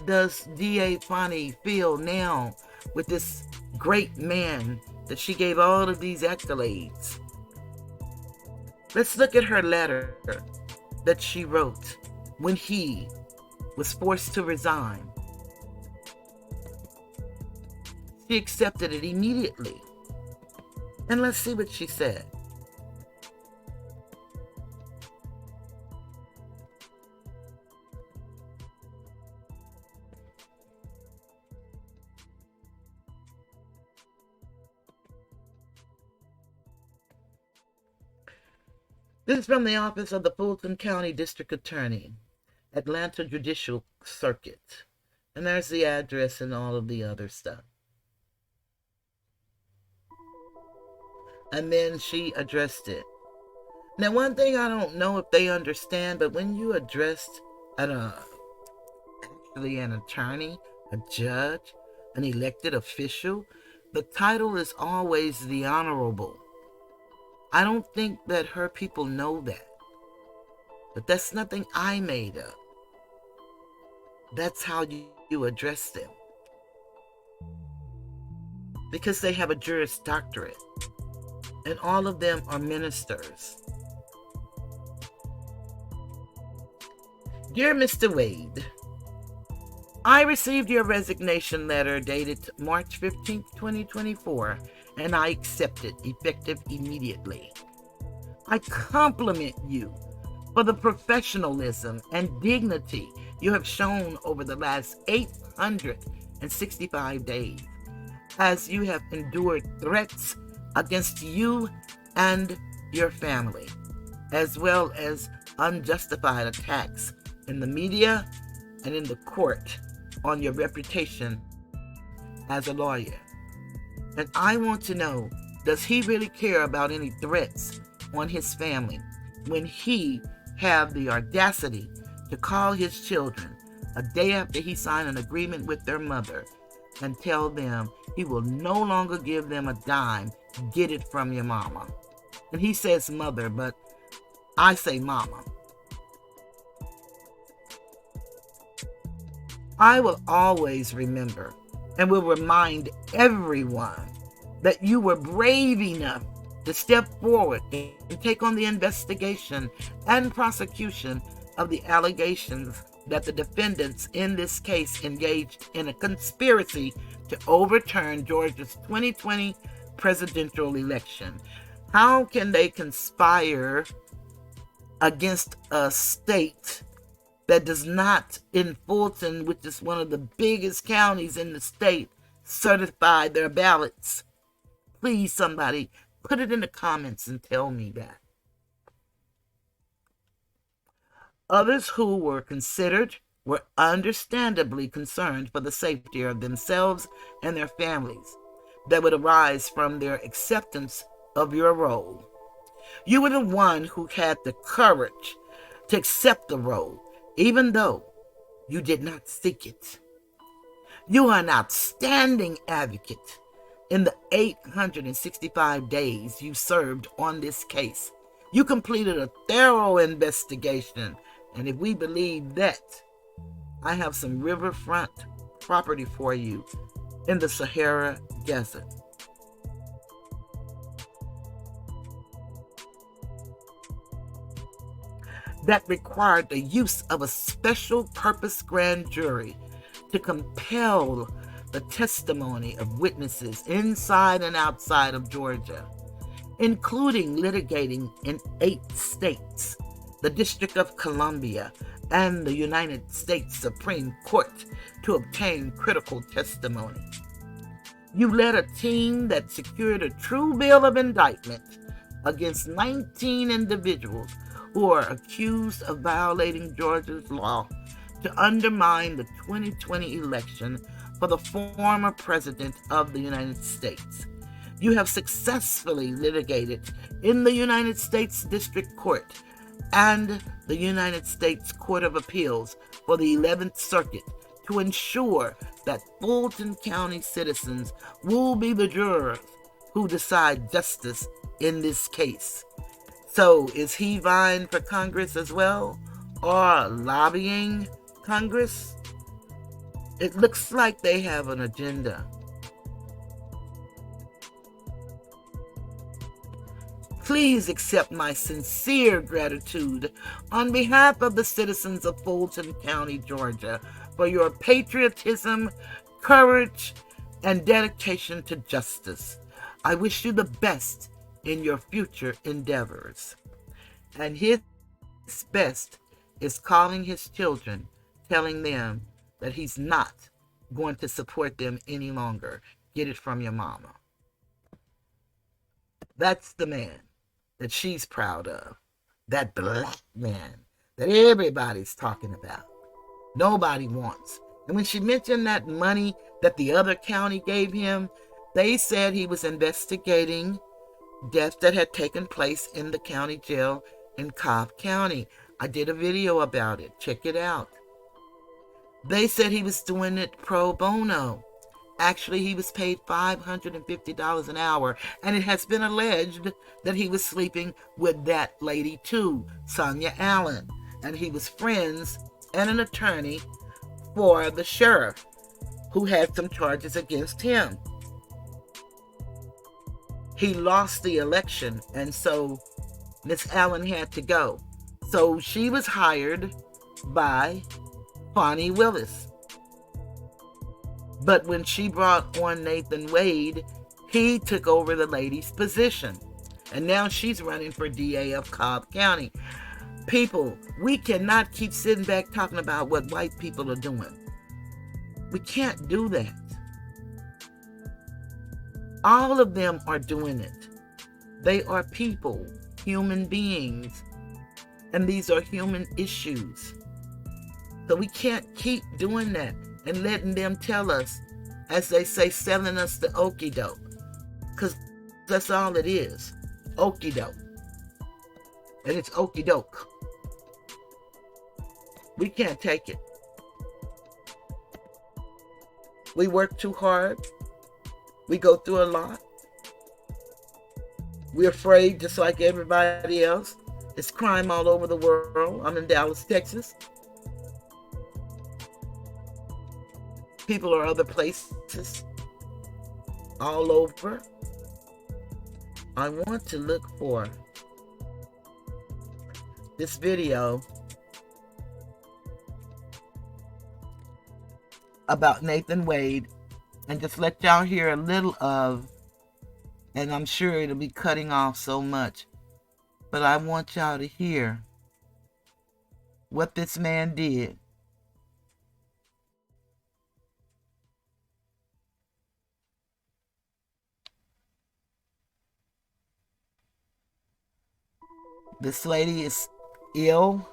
does D.A. Fani feel now with this great man that she gave all of these accolades? Let's look at her letter that she wrote when he was forced to resign. She accepted it immediately. And let's see what she said. This is from the office of the Fulton County District Attorney, Atlanta Judicial Circuit. And there's the address and all of the other stuff. And then she addressed it. Now, one thing I don't know if they understand, but when you addressed actually an attorney, a judge, an elected official, the title is always the Honorable. I don't think that her people know that. But that's nothing I made up. That's how you address them. Because they have a Juris Doctorate. And all of them are ministers. Dear Mr. Wade, I received your resignation letter dated March 15th, 2024, and I accept it, effective immediately. I compliment you for the professionalism and dignity you have shown over the last 865 days, as you have endured threats against you and your family. as well as unjustified attacks in the media and in the court on your reputation as a lawyer. And I want to know, does he really care about any threats on his family when he have the audacity to call his children a day after he signed an agreement with their mother and tell them he will no longer give them a dime, get it from your mama? And he says mother, but I say mama. I will always remember and will remind everyone that you were brave enough to step forward and take on the investigation and prosecution of the allegations that the defendants in this case engaged in a conspiracy to overturn Georgia's 2020 presidential election. How can they conspire against a state that does not, in Fulton, which is one of the biggest counties in the state, certify their ballots? Please, somebody, put it in the comments and tell me that. Others who were considered were understandably concerned for the safety of themselves and their families that would arise from their acceptance of your role. You were the one who had the courage to accept the role, even though you did not seek it. You are an outstanding advocate in the 865 days you served on this case. You completed a thorough investigation, and if we believe that, I have some riverfront property for you in the Sahara Desert. That required the use of a special purpose grand jury to compel the testimony of witnesses inside and outside of Georgia, including litigating in 8 states, the District of Columbia, and the United States Supreme Court to obtain critical testimony. You led a team that secured a true bill of indictment against 19 individuals who are accused of violating Georgia's law to undermine the 2020 election for the former president of the United States. You have successfully litigated in the United States District Court and the United States Court of Appeals for the 11th Circuit to ensure that Fulton County citizens will be the jurors who decide justice in this case. So is he vying for Congress as well, or lobbying Congress? It looks like they have an agenda. Please accept my sincere gratitude on behalf of the citizens of Fulton County, Georgia, for your patriotism, courage, and dedication to justice. I wish you the best in your future endeavors. And his best is calling his children, telling them that he's not going to support them any longer. Get it from your mama. That's the man that she's proud of. That black man that everybody's talking about. Nobody wants. And when she mentioned that money that the other county gave him, they said he was investigating deaths that had taken place in the county jail in Cobb County. I did a video about it. Check it out. They said he was doing it pro bono. Actually, he was paid $550 an hour, and it has been alleged that he was sleeping with that lady too, Sonia Allen, and he was friends and an attorney for the sheriff who had some charges against him. He lost the election, and so Miss Allen had to go. So she was hired by Fani Willis. But when she brought on Nathan Wade, he took over the lady's position. And now she's running for DA of Cobb County. People, we cannot keep sitting back talking about what white people are doing. We can't do that. All of them are doing it. They are people, human beings, And these are human issues. So we can't keep doing that and letting them tell us, as they say, selling us the okie doke. Because that's all it is. Okie doke. And it's okie doke. We can't take it. We work too hard. We go through a lot. We're afraid just like everybody else. It's crime all over the world. I'm in Dallas, Texas. People are other places all over. I want to look for this video about Nathan Wade and just let y'all hear a little of, and I'm sure it'll be cutting off so much, but I want y'all to hear what this man did. This lady is ill,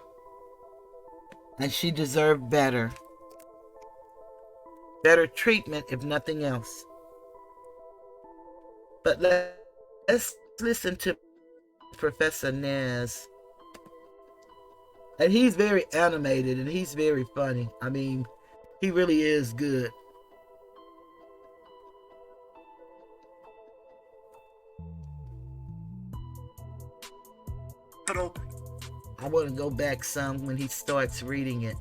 and she deserved better. Better treatment, if nothing else. But let's listen to Professor Nez. And he's very animated, and he's very funny. I mean, he really is good. I want to go back some when he starts reading it.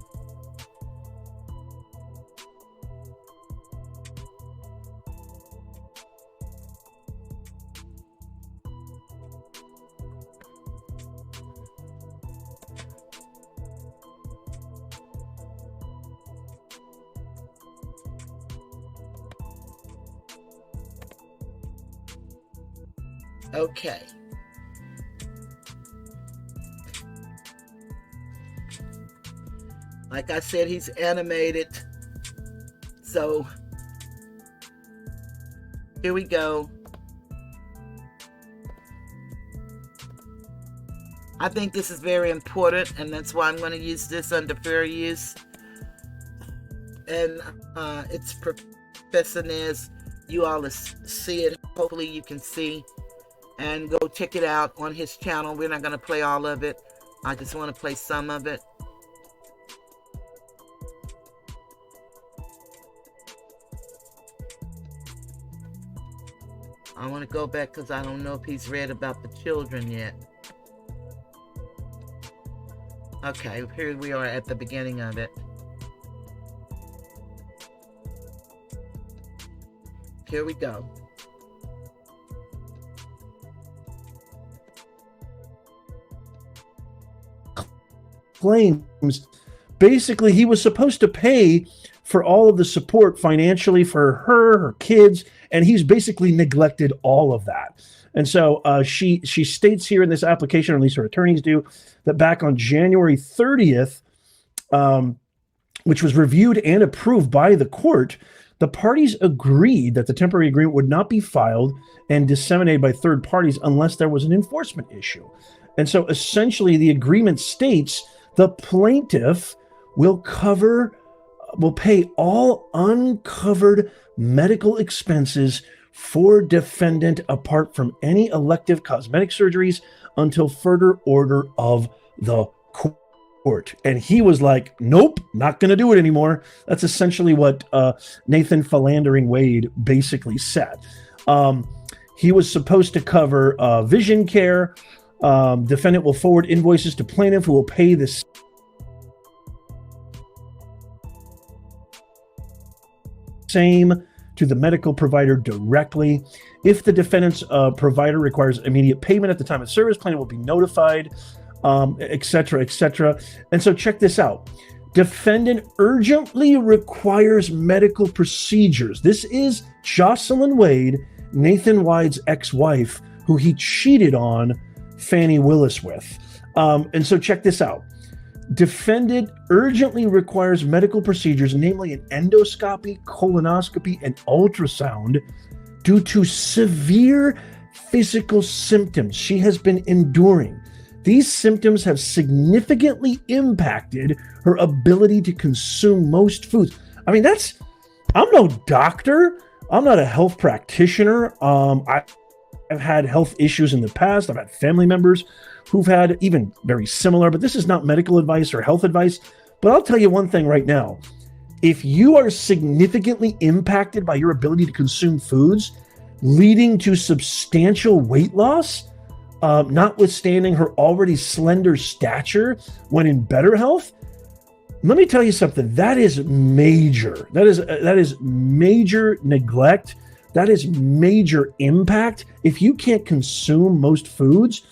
Okay. Like I said, he's animated. So, here we go. I think this is very important, and that's why I'm going to use this under fair use. And it's Professor Nez. You all see it. Hopefully you can see. And go check it out on his channel. We're not going to play all of it. I just want to play some of it. I want to go back because I don't know if he's read about the children yet. Okay, here we are at the beginning of it. Here we go. Claims basically he was supposed to pay for all of the support financially for her kids, and he's basically neglected all of that. And so she states here in this application, or at least her attorneys do, that back on January 30th, which was reviewed and approved by the court, the parties agreed that the temporary agreement would not be filed and disseminated by third parties unless there was an enforcement issue. And so essentially the agreement states the plaintiff will pay all uncovered medical expenses for defendant apart from any elective cosmetic surgeries until further order of the court. And he was like, nope, not going to do it anymore. That's essentially what Nathan Philandering Wade basically said. He was supposed to cover vision care. Defendant will forward invoices to plaintiff who will pay this same to the medical provider directly. If the defendant's provider requires immediate payment at the time of service, plaintiff will be notified, etc., etc. And so check this out. Defendant urgently requires medical procedures. This is Jocelyn Wade, Nathan Wade's ex-wife, who he cheated on Fani Willis with. And so check this out. Defendant urgently requires medical procedures, namely an endoscopy, colonoscopy, and ultrasound, due to severe physical symptoms she has been enduring. These symptoms have significantly impacted her ability to consume most foods. I mean, I'm no doctor. I'm not a health practitioner. I've had health issues in the past. I've had family members who've had even very similar, but this is not medical advice or health advice. But I'll tell you one thing right now. If you are significantly impacted by your ability to consume foods, leading to substantial weight loss, notwithstanding her already slender stature when in better health, let me tell you something. That is major. That is major neglect. That is major impact. If you can't consume most foods,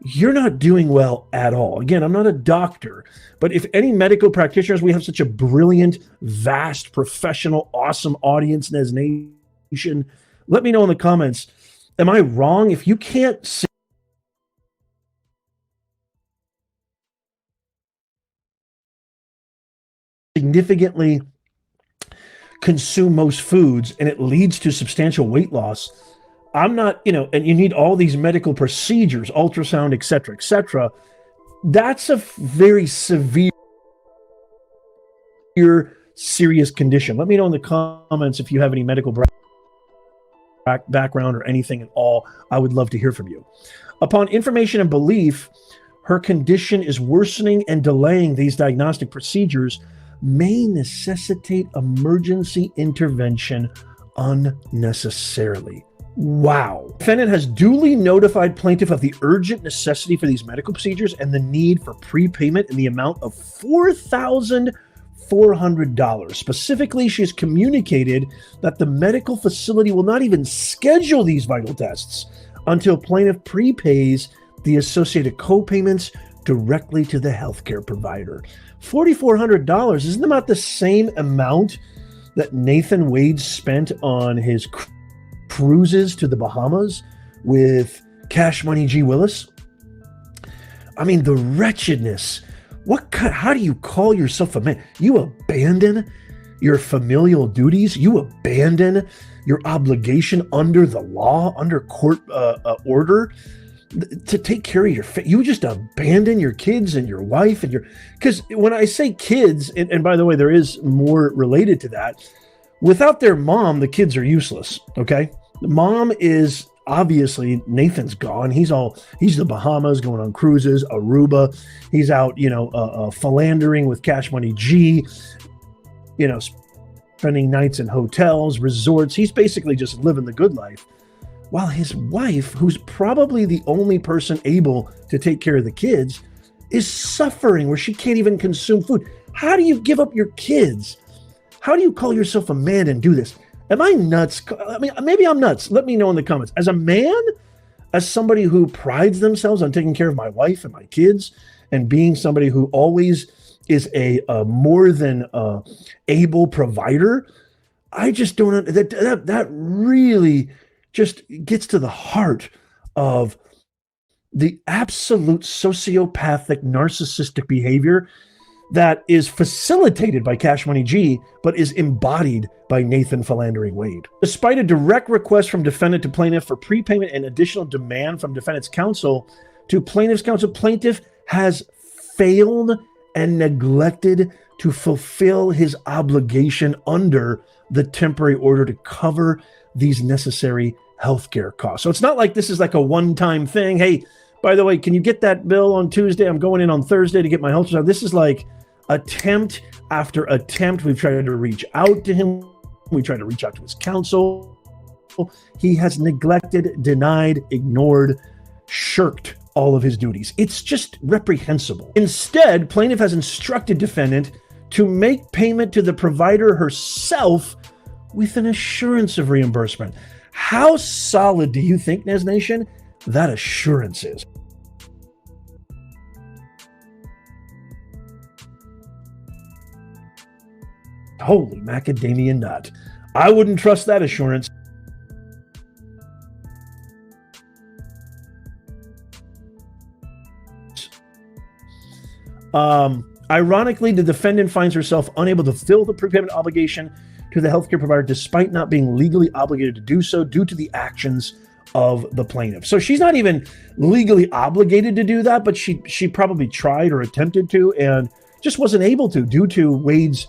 you're not doing well at all. Again, I'm not a doctor, but if any medical practitioners, we have such a brilliant, vast, professional, awesome audience in this nation. Let me know in the comments. Am I wrong? If you can't significantly consume most foods and it leads to substantial weight loss, I'm not, and you need all these medical procedures, ultrasound, et cetera, that's a very severe, serious condition. Let me know in the comments if you have any medical background or anything at all. I would love to hear from you. Upon information and belief, her condition is worsening and delaying these diagnostic procedures may necessitate emergency intervention unnecessarily. Wow. Defendant has duly notified plaintiff of the urgent necessity for these medical procedures and the need for prepayment in the amount of $4,400. Specifically, she has communicated that the medical facility will not even schedule these vital tests until plaintiff prepays the associated co-payments directly to the healthcare provider. $4,400, isn't about the same amount that Nathan Wade spent on his cruises to the Bahamas with Cash Money G. Willis? I mean, the wretchedness. How do you call yourself a man? You abandon your familial duties. You abandon your obligation under the law, under court order, to take care of your you just abandon your kids and your wife and because when I say kids, and by the way, there is more related to that, without their mom, the kids are useless. Okay. The mom is obviously, Nathan's gone. He's the Bahamas, going on cruises, Aruba. He's out, philandering with Cash Money G, spending nights in hotels, resorts. He's basically just living the good life. While his wife, who's probably the only person able to take care of the kids, is suffering where she can't even consume food. How do you give up your kids? How do you call yourself a man and do this? Am I nuts? I mean, maybe I'm nuts. Let me know in the comments. As a man, as somebody who prides themselves on taking care of my wife and my kids and being somebody who always is a more than able provider, I just don't, that really just gets to the heart of the absolute sociopathic, narcissistic behavior that is facilitated by Cash Money G, but is embodied by Nathan Philandering Wade. Despite a direct request from defendant to plaintiff for prepayment and additional demand from defendant's counsel to plaintiff's counsel, plaintiff has failed and neglected to fulfill his obligation under the temporary order to cover these necessary healthcare costs. So it's not like this is like a one-time thing. Hey, by the way, can you get that bill on Tuesday? I'm going in on Thursday to get my ultrasound. This is like attempt after attempt. We've tried to reach out to him. We tried to reach out to his counsel. He has neglected, denied, ignored, shirked all of his duties. It's just reprehensible. Instead, plaintiff has instructed defendant to make payment to the provider herself with an assurance of reimbursement. How solid do you think, Nez Nation, that assurance is? Holy macadamia nut. I wouldn't trust that assurance. Ironically, the defendant finds herself unable to fulfill the prepayment obligation to the healthcare provider despite not being legally obligated to do so due to the actions of the plaintiff. So she's not even legally obligated to do that, but she probably tried or attempted to and just wasn't able to due to Wade's,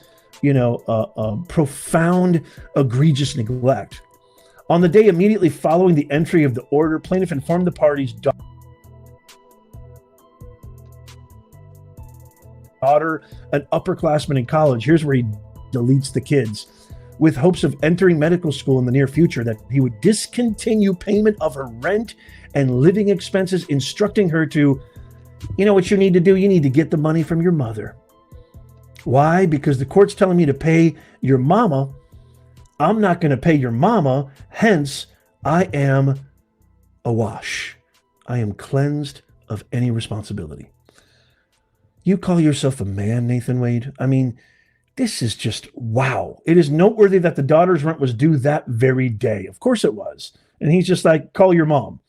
profound, egregious neglect. On the day immediately following the entry of the order, plaintiff informed the parties daughter, an upperclassman in college, here's where he deletes the kids, with hopes of entering medical school in the near future, that he would discontinue payment of her rent and living expenses, instructing her to, you know what you need to do? You need to get the money from your mother. Why? Because the court's telling me to pay your mama. I'm not going to pay your mama. Hence, I am awash. I am cleansed of any responsibility. You call yourself a man, Nathan Wade? I mean, this is just wow. It is noteworthy that the daughter's rent was due that very day. Of course it was. And he's just like, call your mom.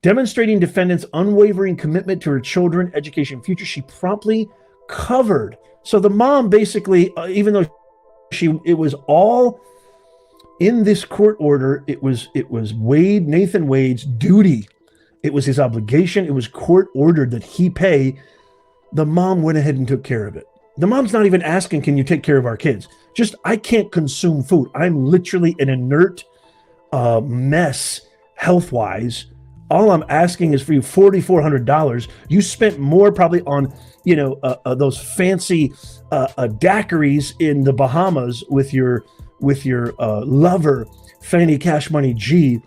Demonstrating defendant's unwavering commitment to her children, education, and future, she promptly covered. So the mom basically, even though it was all in this court order, it was Nathan Wade's duty. It was his obligation. It was court ordered that he pay. The mom went ahead and took care of it. The mom's not even asking, can you take care of our kids? Just, I can't consume food. I'm literally an inert mess health-wise. All I'm asking is for you $4,400. You spent more probably on, those fancy daiquiris in the Bahamas with your lover, Fanny Cash Money G,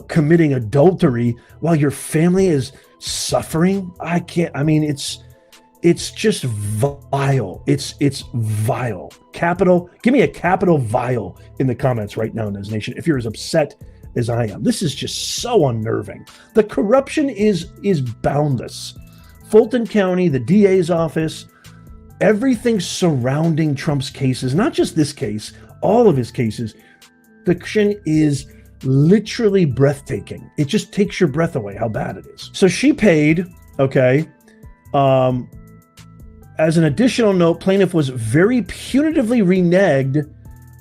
committing adultery while your family is suffering. It's just vile. It's vile. Give me a capital vile in the comments right now, Nez Nation, if you're as upset as I am. This is just so unnerving. The corruption is boundless. Fulton County, the DA's office, everything surrounding Trump's cases, not just this case, all of his cases, the corruption is literally breathtaking. It just takes your breath away how bad it is. So she paid, okay. As an additional note, plaintiff was very punitively reneged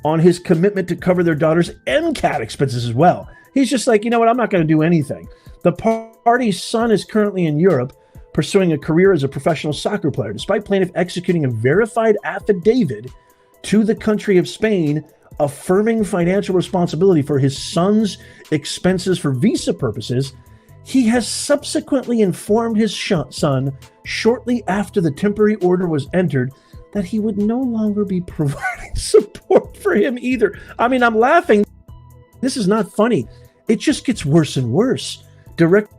on his commitment to cover their daughter's MCAT expenses as well. He's just like, you know what, I'm not going to do anything. The party's son is currently in Europe pursuing a career as a professional soccer player, despite plaintiff executing a verified affidavit to the country of Spain affirming financial responsibility for his son's expenses for visa purposes. He has subsequently informed his son shortly after the temporary order was entered that he would no longer be providing support for him either. I mean, I'm laughing. This is not funny. It just gets worse and worse. Directing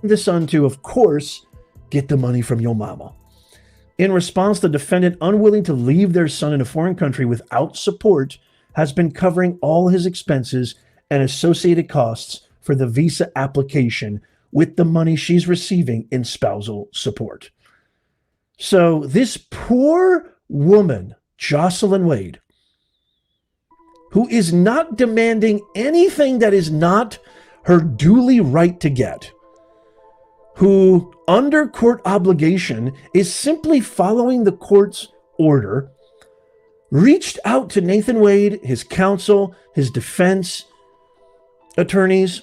the son to, of course, get the money from your mama. In response, the defendant, unwilling to leave their son in a foreign country without support, has been covering all his expenses and associated costs for the visa application with the money she's receiving in spousal support. So this poor woman, Jocelyn Wade, who is not demanding anything that is not her duly right to get, who under court obligation is simply following the court's order, reached out to Nathan Wade, his counsel, his defense attorneys,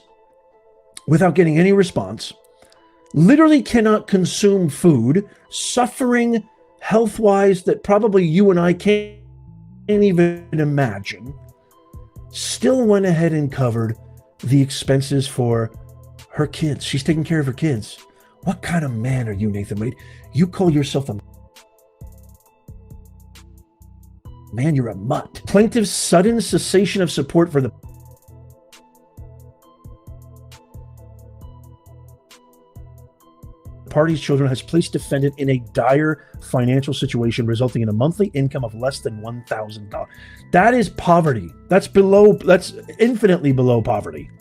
without getting any response, literally cannot consume food, suffering health-wise that probably you and I can't even imagine, still went ahead and covered the expenses for her kids. She's taking care of her kids. What kind of man are you, Nathan Wade? You call yourself a man, you're a mutt. Plaintiff's sudden cessation of support for the party's children has placed defendant in a dire financial situation, resulting in a monthly income of less than $1,000. That is poverty. That's infinitely below poverty.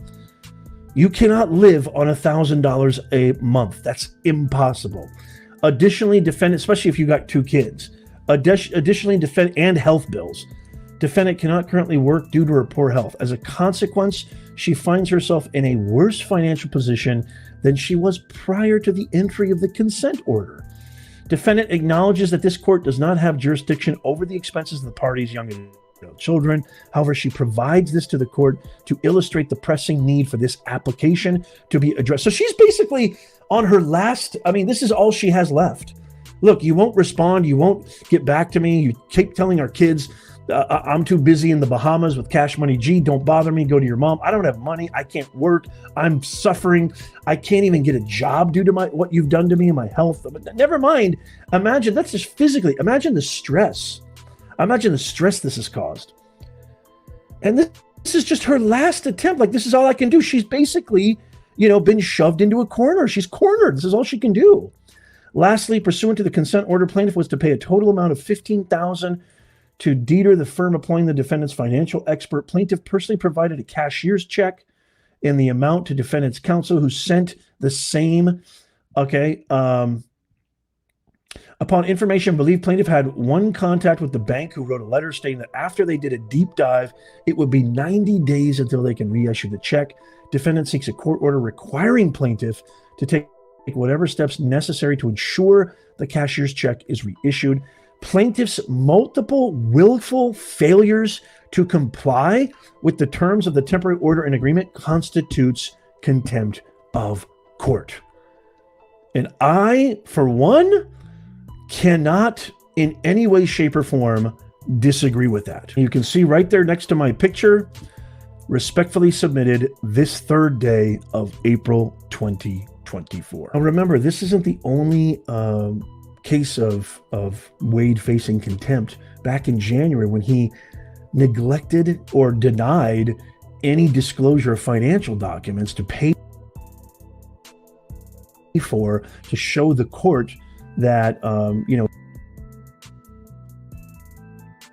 You cannot live on $1,000 a month. That's impossible. Additionally, defendant, especially if you got two kids, additionally, defendant and health bills. Defendant cannot currently work due to her poor health. As a consequence, she finds herself in a worse financial position than she was prior to the entry of the consent order. Defendant acknowledges that this court does not have jurisdiction over the expenses of the party's young children. However, she provides this to the court to illustrate the pressing need for this application to be addressed. So she's basically on her last, I mean, this is all she has left. Look, you won't respond. You won't get back to me. You keep telling our kids, I'm too busy in the Bahamas with Cash Money G. Don't bother me. Go to your mom. I don't have money. I can't work. I'm suffering. I can't even get a job due to what you've done to me and my health. But never mind. Imagine, that's just physically. Imagine the stress. Imagine the stress this has caused. And this is just her last attempt. Like, this is all I can do. She's basically, been shoved into a corner. She's cornered. This is all she can do. Lastly, pursuant to the consent order, plaintiff was to pay a total amount of $15,000 to Dieter, the firm employing the defendant's financial expert. Plaintiff personally provided a cashier's check in the amount to defendant's counsel, who sent the same. Upon information, believed plaintiff had one contact with the bank who wrote a letter stating that after they did a deep dive, it would be 90 days until they can reissue the check. Defendant seeks a court order requiring plaintiff to take whatever steps necessary to ensure the cashier's check is reissued. Plaintiff's multiple willful failures to comply with the terms of the temporary order and agreement constitutes contempt of court. And I, for one, cannot in any way, shape, or form disagree with that. You can see right there next to my picture, respectfully submitted this third day of April 2024. Now remember, this isn't the only case of Wade facing contempt. Back in January, when he neglected or denied any disclosure of financial documents to pay for, to show the court that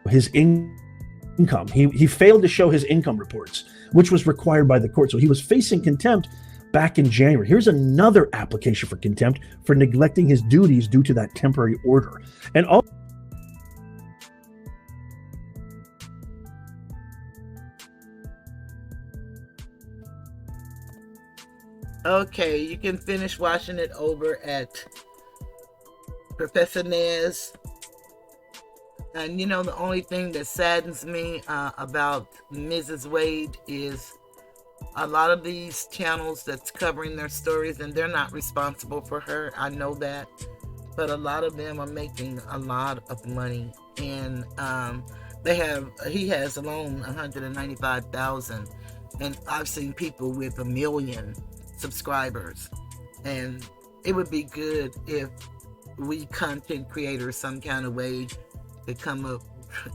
his income, he failed to show his income reports, which was required by the court. So he was facing contempt back in January. Here's another application for contempt for neglecting his duties due to that temporary order. And all Okay, you can finish watching it over at Professor Nez. And the only thing that saddens me about Mrs. Wade is a lot of these channels that's covering their stories, and they're not responsible for her. I know that. But a lot of them are making a lot of money. And he has alone 195,000. And I've seen people with 1 million subscribers. And it would be good if we content creators some kind of way to come up,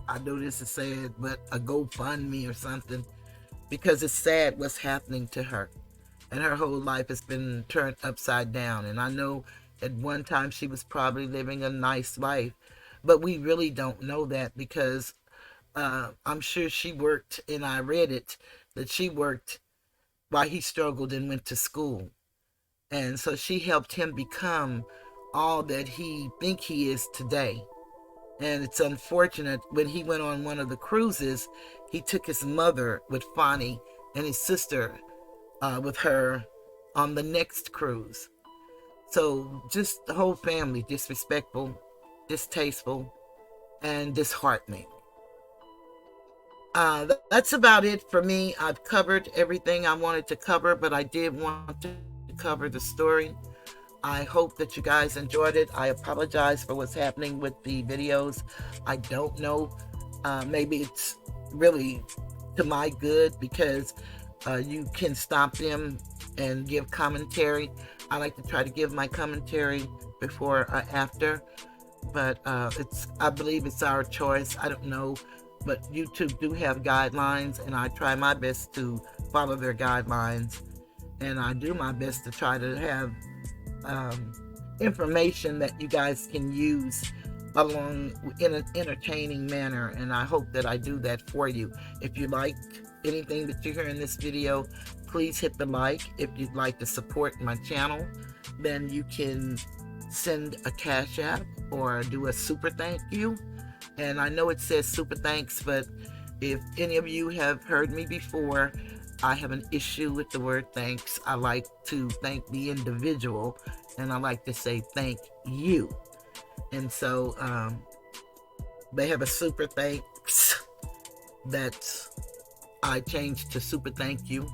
I know this is sad, but a GoFundMe or something, because it's sad what's happening to her. And her whole life has been turned upside down. And I know at one time she was probably living a nice life, but we really don't know that, because I'm sure she worked, and I read it, that she worked while he struggled and went to school. And so she helped him become all that he think he is today. And it's unfortunate, when he went on one of the cruises, he took his mother with Fani and his sister with her on the next cruise. So just the whole family disrespectful, distasteful, and disheartening. That's about it for me. I've covered everything I wanted to cover, but I did want to cover the story. I hope that you guys enjoyed it. I apologize for what's happening with the videos. I don't know. Maybe it's really to my good, because you can stop them and give commentary. I like to try to give my commentary before or after, but I believe it's our choice. I don't know, but YouTube do have guidelines, and I try my best to follow their guidelines, and I do my best to try to have information that you guys can use along in an entertaining manner, and I hope that I do that for you. If you like anything that you hear in this video, please hit the like. If you'd like to support my channel, then you can send a Cash App or do a super thank you. And I know it says super thanks, but if any of you have heard me before, I have an issue with the word thanks. I like to thank the individual, and I like to say thank you. And so they have a super thanks that I changed to Super Thank You.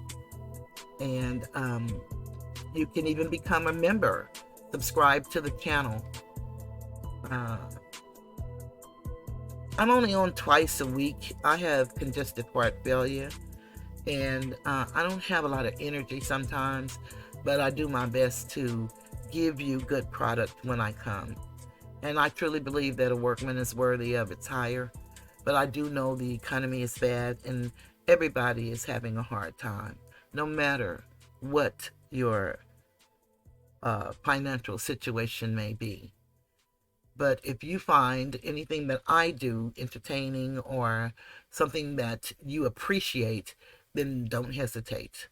And you can even become a member. Subscribe to the channel. I'm only on twice a week. I have congestive heart failure, and I don't have a lot of energy sometimes, but I do my best to give you good product when I come. And I truly believe that a workman is worthy of its hire, but I do know the economy is bad and everybody is having a hard time, no matter what your financial situation may be. But if you find anything that I do entertaining or something that you appreciate, then don't hesitate.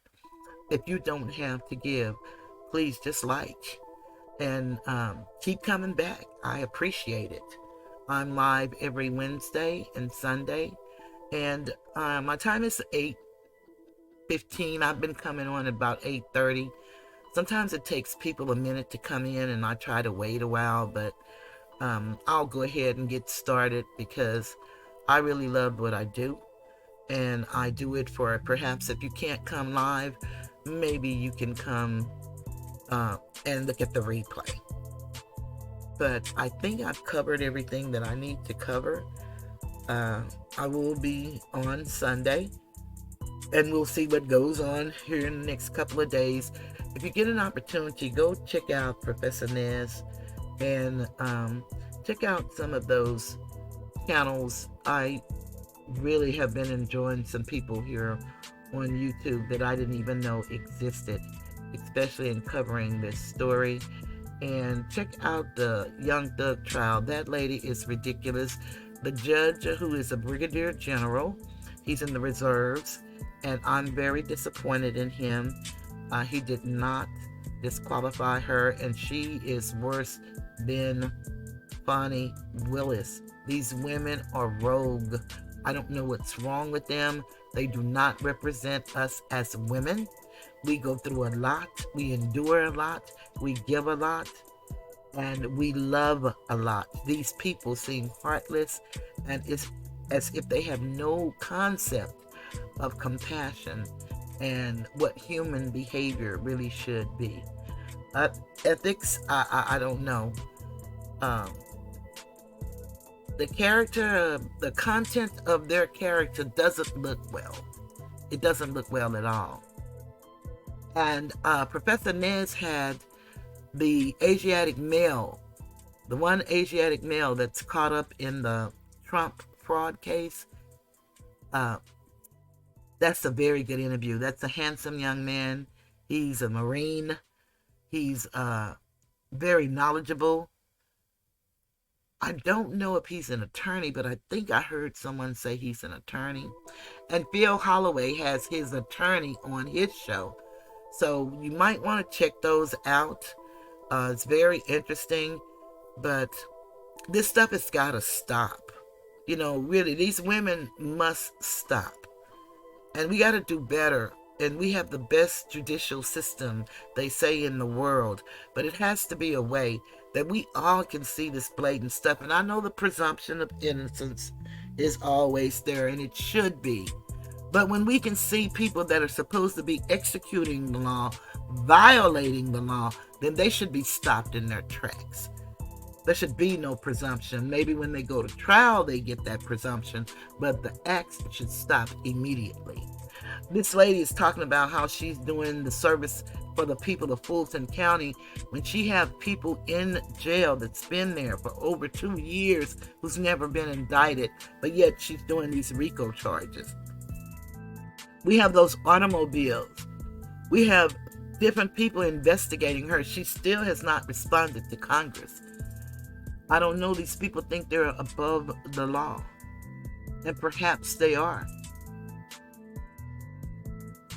If you don't have to give, please just like and keep coming back. I appreciate it. I'm live every Wednesday and Sunday, and my time is 8:15. I've been coming on about 8:30. Sometimes it takes people a minute to come in, and I try to wait a while, but I'll go ahead and get started because I really love what I do, and I do it for, perhaps if you can't come live, maybe you can come and look at the replay. But I think I've covered everything that I need to cover. I will be on Sunday, and we'll see what goes on here in the next couple of days. If you get an opportunity, go check out Professor Nez and check out some of those channels. I really have been enjoying some people here on YouTube that I didn't even know existed, especially in covering this story. And check out the Young Thug trial. That lady is ridiculous. The judge, who is a brigadier general, he's in the reserves, and I'm very disappointed in him. He did not disqualify her, and she is worse than Fani Willis. These women are rogue. I don't know what's wrong with them. They do not represent us as women. We go through a lot. We endure a lot. We give a lot. And we love a lot. These people seem heartless, and it's as if they have no concept of compassion and what human behavior really should be. Ethics, I don't know. The character, the content of their character doesn't look well. It doesn't look well at all. And Professor Nez had the Asiatic male, the one Asiatic male that's caught up in the Trump fraud case. That's a very good interview. That's a handsome young man. He's a Marine. He's very knowledgeable. I don't know if he's an attorney, but I think I heard someone say he's an attorney. And Phil Holloway has his attorney on his show. So you might want to check those out. It's very interesting, but this stuff has got to stop. You know, really, these women must stop. And we got to do better. And we have the best judicial system, they say, in the world. But it has to be a way that we all can see this blatant stuff. And I know the presumption of innocence is always there, and it should be. But when we can see people that are supposed to be executing the law, violating the law, then they should be stopped in their tracks. There should be no presumption. Maybe when they go to trial, they get that presumption, but the acts should stop immediately. This lady is talking about how she's doing the service for the people of Fulton County when she have people in jail that's been there for over 2 years who's never been indicted, but yet she's doing these RICO charges. We have those automobiles. We have different people investigating her. She still has not responded to Congress. I don't know. These people think they're above the law. And perhaps they are.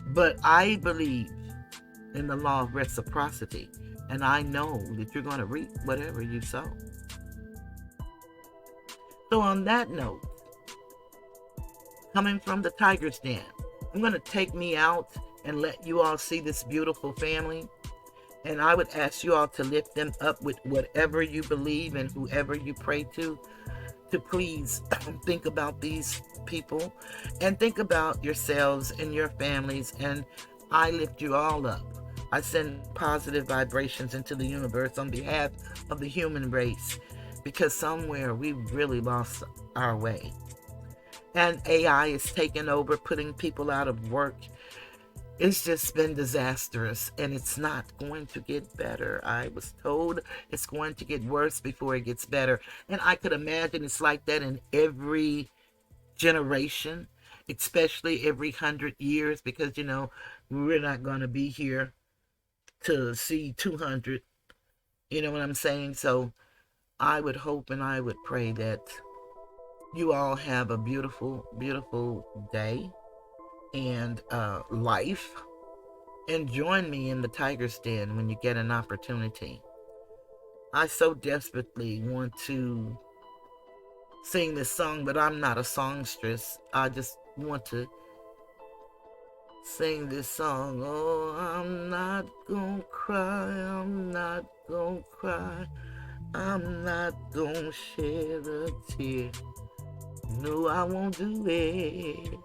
But I believe in the law of reciprocity. And I know that you're going to reap whatever you sow. So on that note, coming from the Tiger's Den, I'm going to take me out and let you all see this beautiful family. And I would ask you all to lift them up with whatever you believe and whoever you pray to to please think about these people and think about yourselves and your families. And I lift you all up. I send positive vibrations into the universe on behalf of the human race, because somewhere we really lost our way. And AI is taking over, putting people out of work. It's just been disastrous, and it's not going to get better. I was told it's going to get worse before it gets better. And I could imagine it's like that in every generation, especially every 100 years, because, we're not going to be here to see 200. You know what I'm saying? So I would hope and I would pray that you all have a beautiful, beautiful day and life. And join me in the Tiger's Den when you get an opportunity. I so desperately want to sing this song, but I'm not a songstress. I just want to sing this song. Oh, I'm not gonna cry, I'm not gonna cry, I'm not gonna shed a tear. No, I won't do it,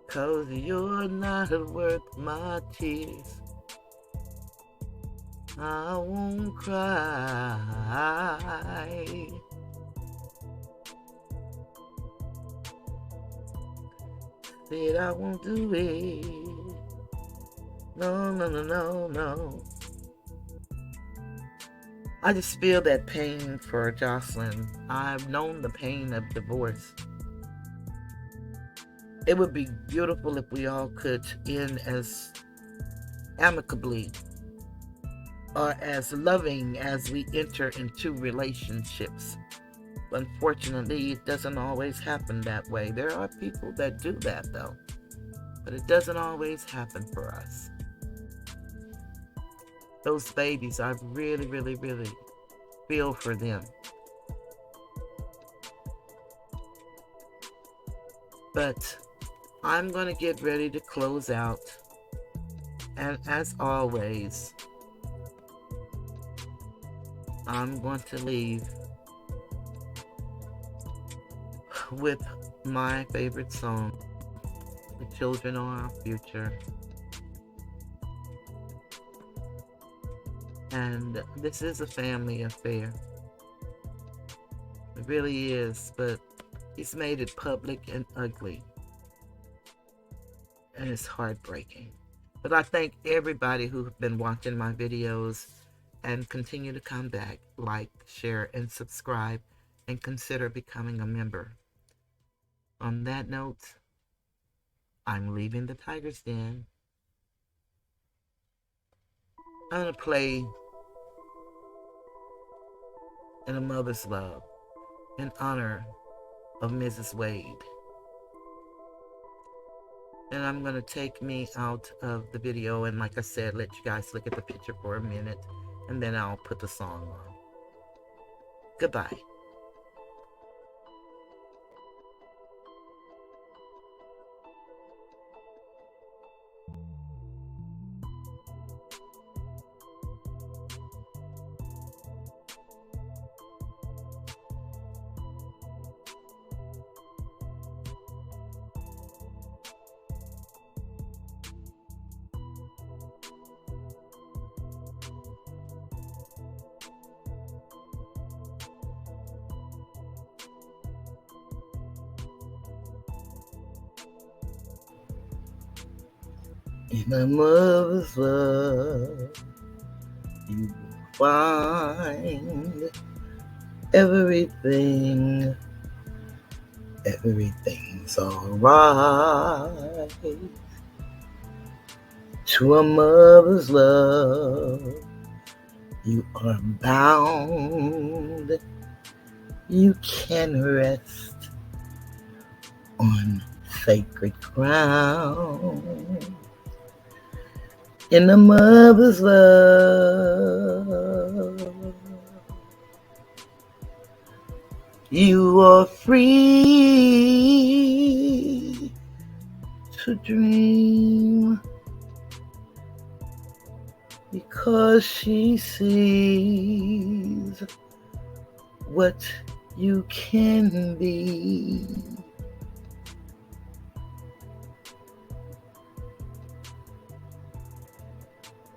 'cause you're not worth my tears. I won't cry. Said I won't do it. No, no, no, no, no. I just feel that pain for Jocelyn. I've known the pain of divorce. It would be beautiful if we all could end as amicably or as loving as we enter into relationships. Unfortunately, it doesn't always happen that way. There are people that do that, though, but it doesn't always happen for us. Those babies, I really, really, really feel for them. But I'm going to get ready to close out. And as always, I'm going to leave with my favorite song, "The Children Are Our Future." And this is a family affair. It really is, but he's made it public and ugly. And it's heartbreaking. But I thank everybody who's been watching my videos, and continue to come back, like, share, and subscribe, and consider becoming a member. On that note, I'm leaving the Tiger's Den. I'm going to play "In a Mother's Love" in honor of Mrs. Wade. And I'm going to take me out of the video, and like I said, let you guys look at the picture for a minute, and then I'll put the song on. Goodbye. In a mother's love, you will find everything. Everything's alright. To a mother's love, you are bound. You can rest on sacred ground. In a mother's love, you are free to dream, because she sees what you can be.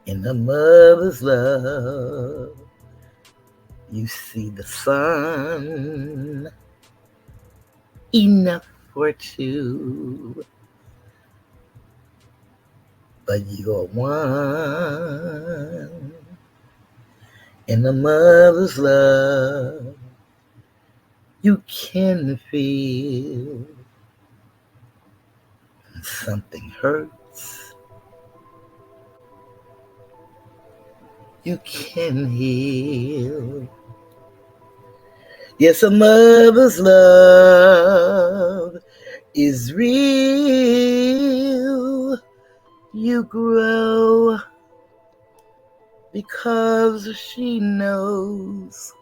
In the mother's love, you see the sun, enough for two, but you're one. In the mother's love, you can feel something hurts. You can heal. Yes, a mother's love is real. You grow because she knows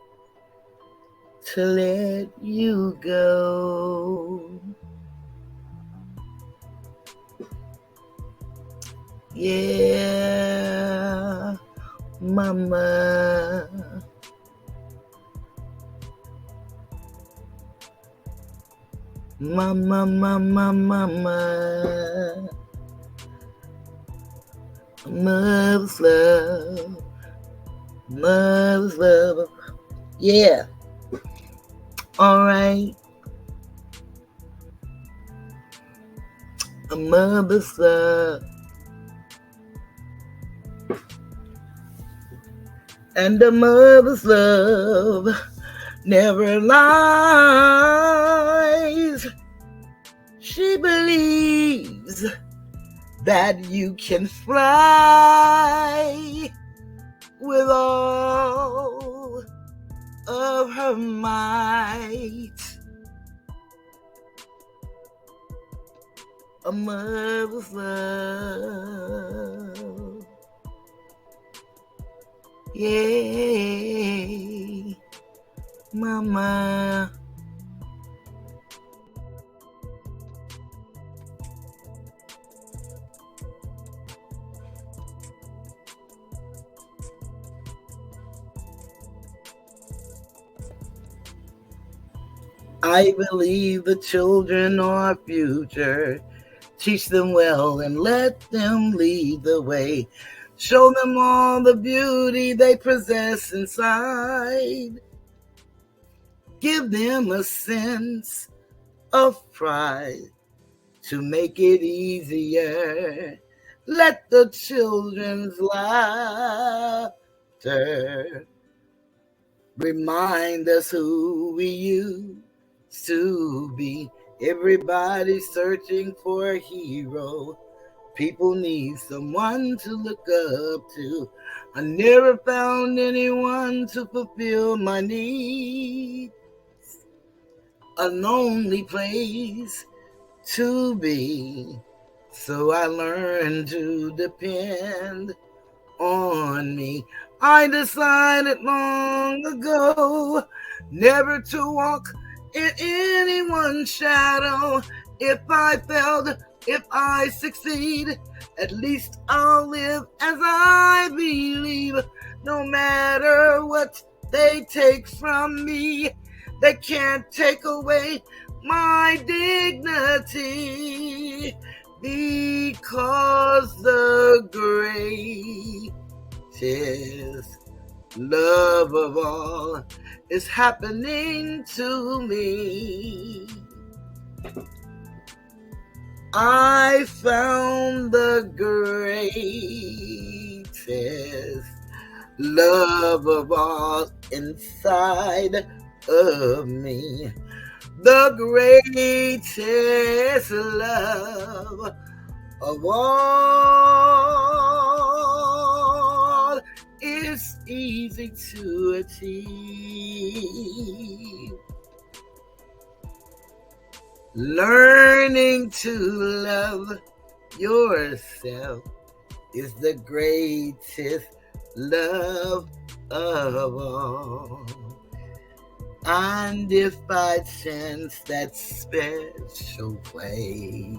to let you go. Yeah, mama. Mama, mama, mama. Mother's love. Mother's love. Yeah. All right. A mother's love. And a mother's love never lies. She believes that you can fly with all of her might. A mother's love. Yay, mama. I believe the children are our future. Teach them well and let them lead the way. Show them all the beauty they possess inside. Give them a sense of pride to make it easier. Let the children's laughter remind us who we used to be. Everybody's searching for a hero. People need someone to look up to. I never found anyone to fulfill my needs. A lonely place to be. So I learned to depend on me. I decided long ago never to walk in anyone's shadow. If I failed, if I succeed, at least I'll live as I believe. No matter what they take from me, they can't take away my dignity, because the greatest love of all is happening to me. I found the greatest love of all inside of me. The greatest love of all is easy to achieve. Learning to love yourself is the greatest love of all. And if by chance that special place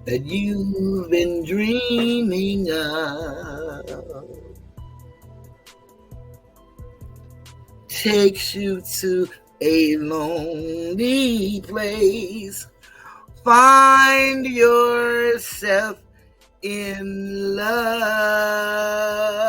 that you've been dreaming of takes you to a lonely place. Find yourself in love.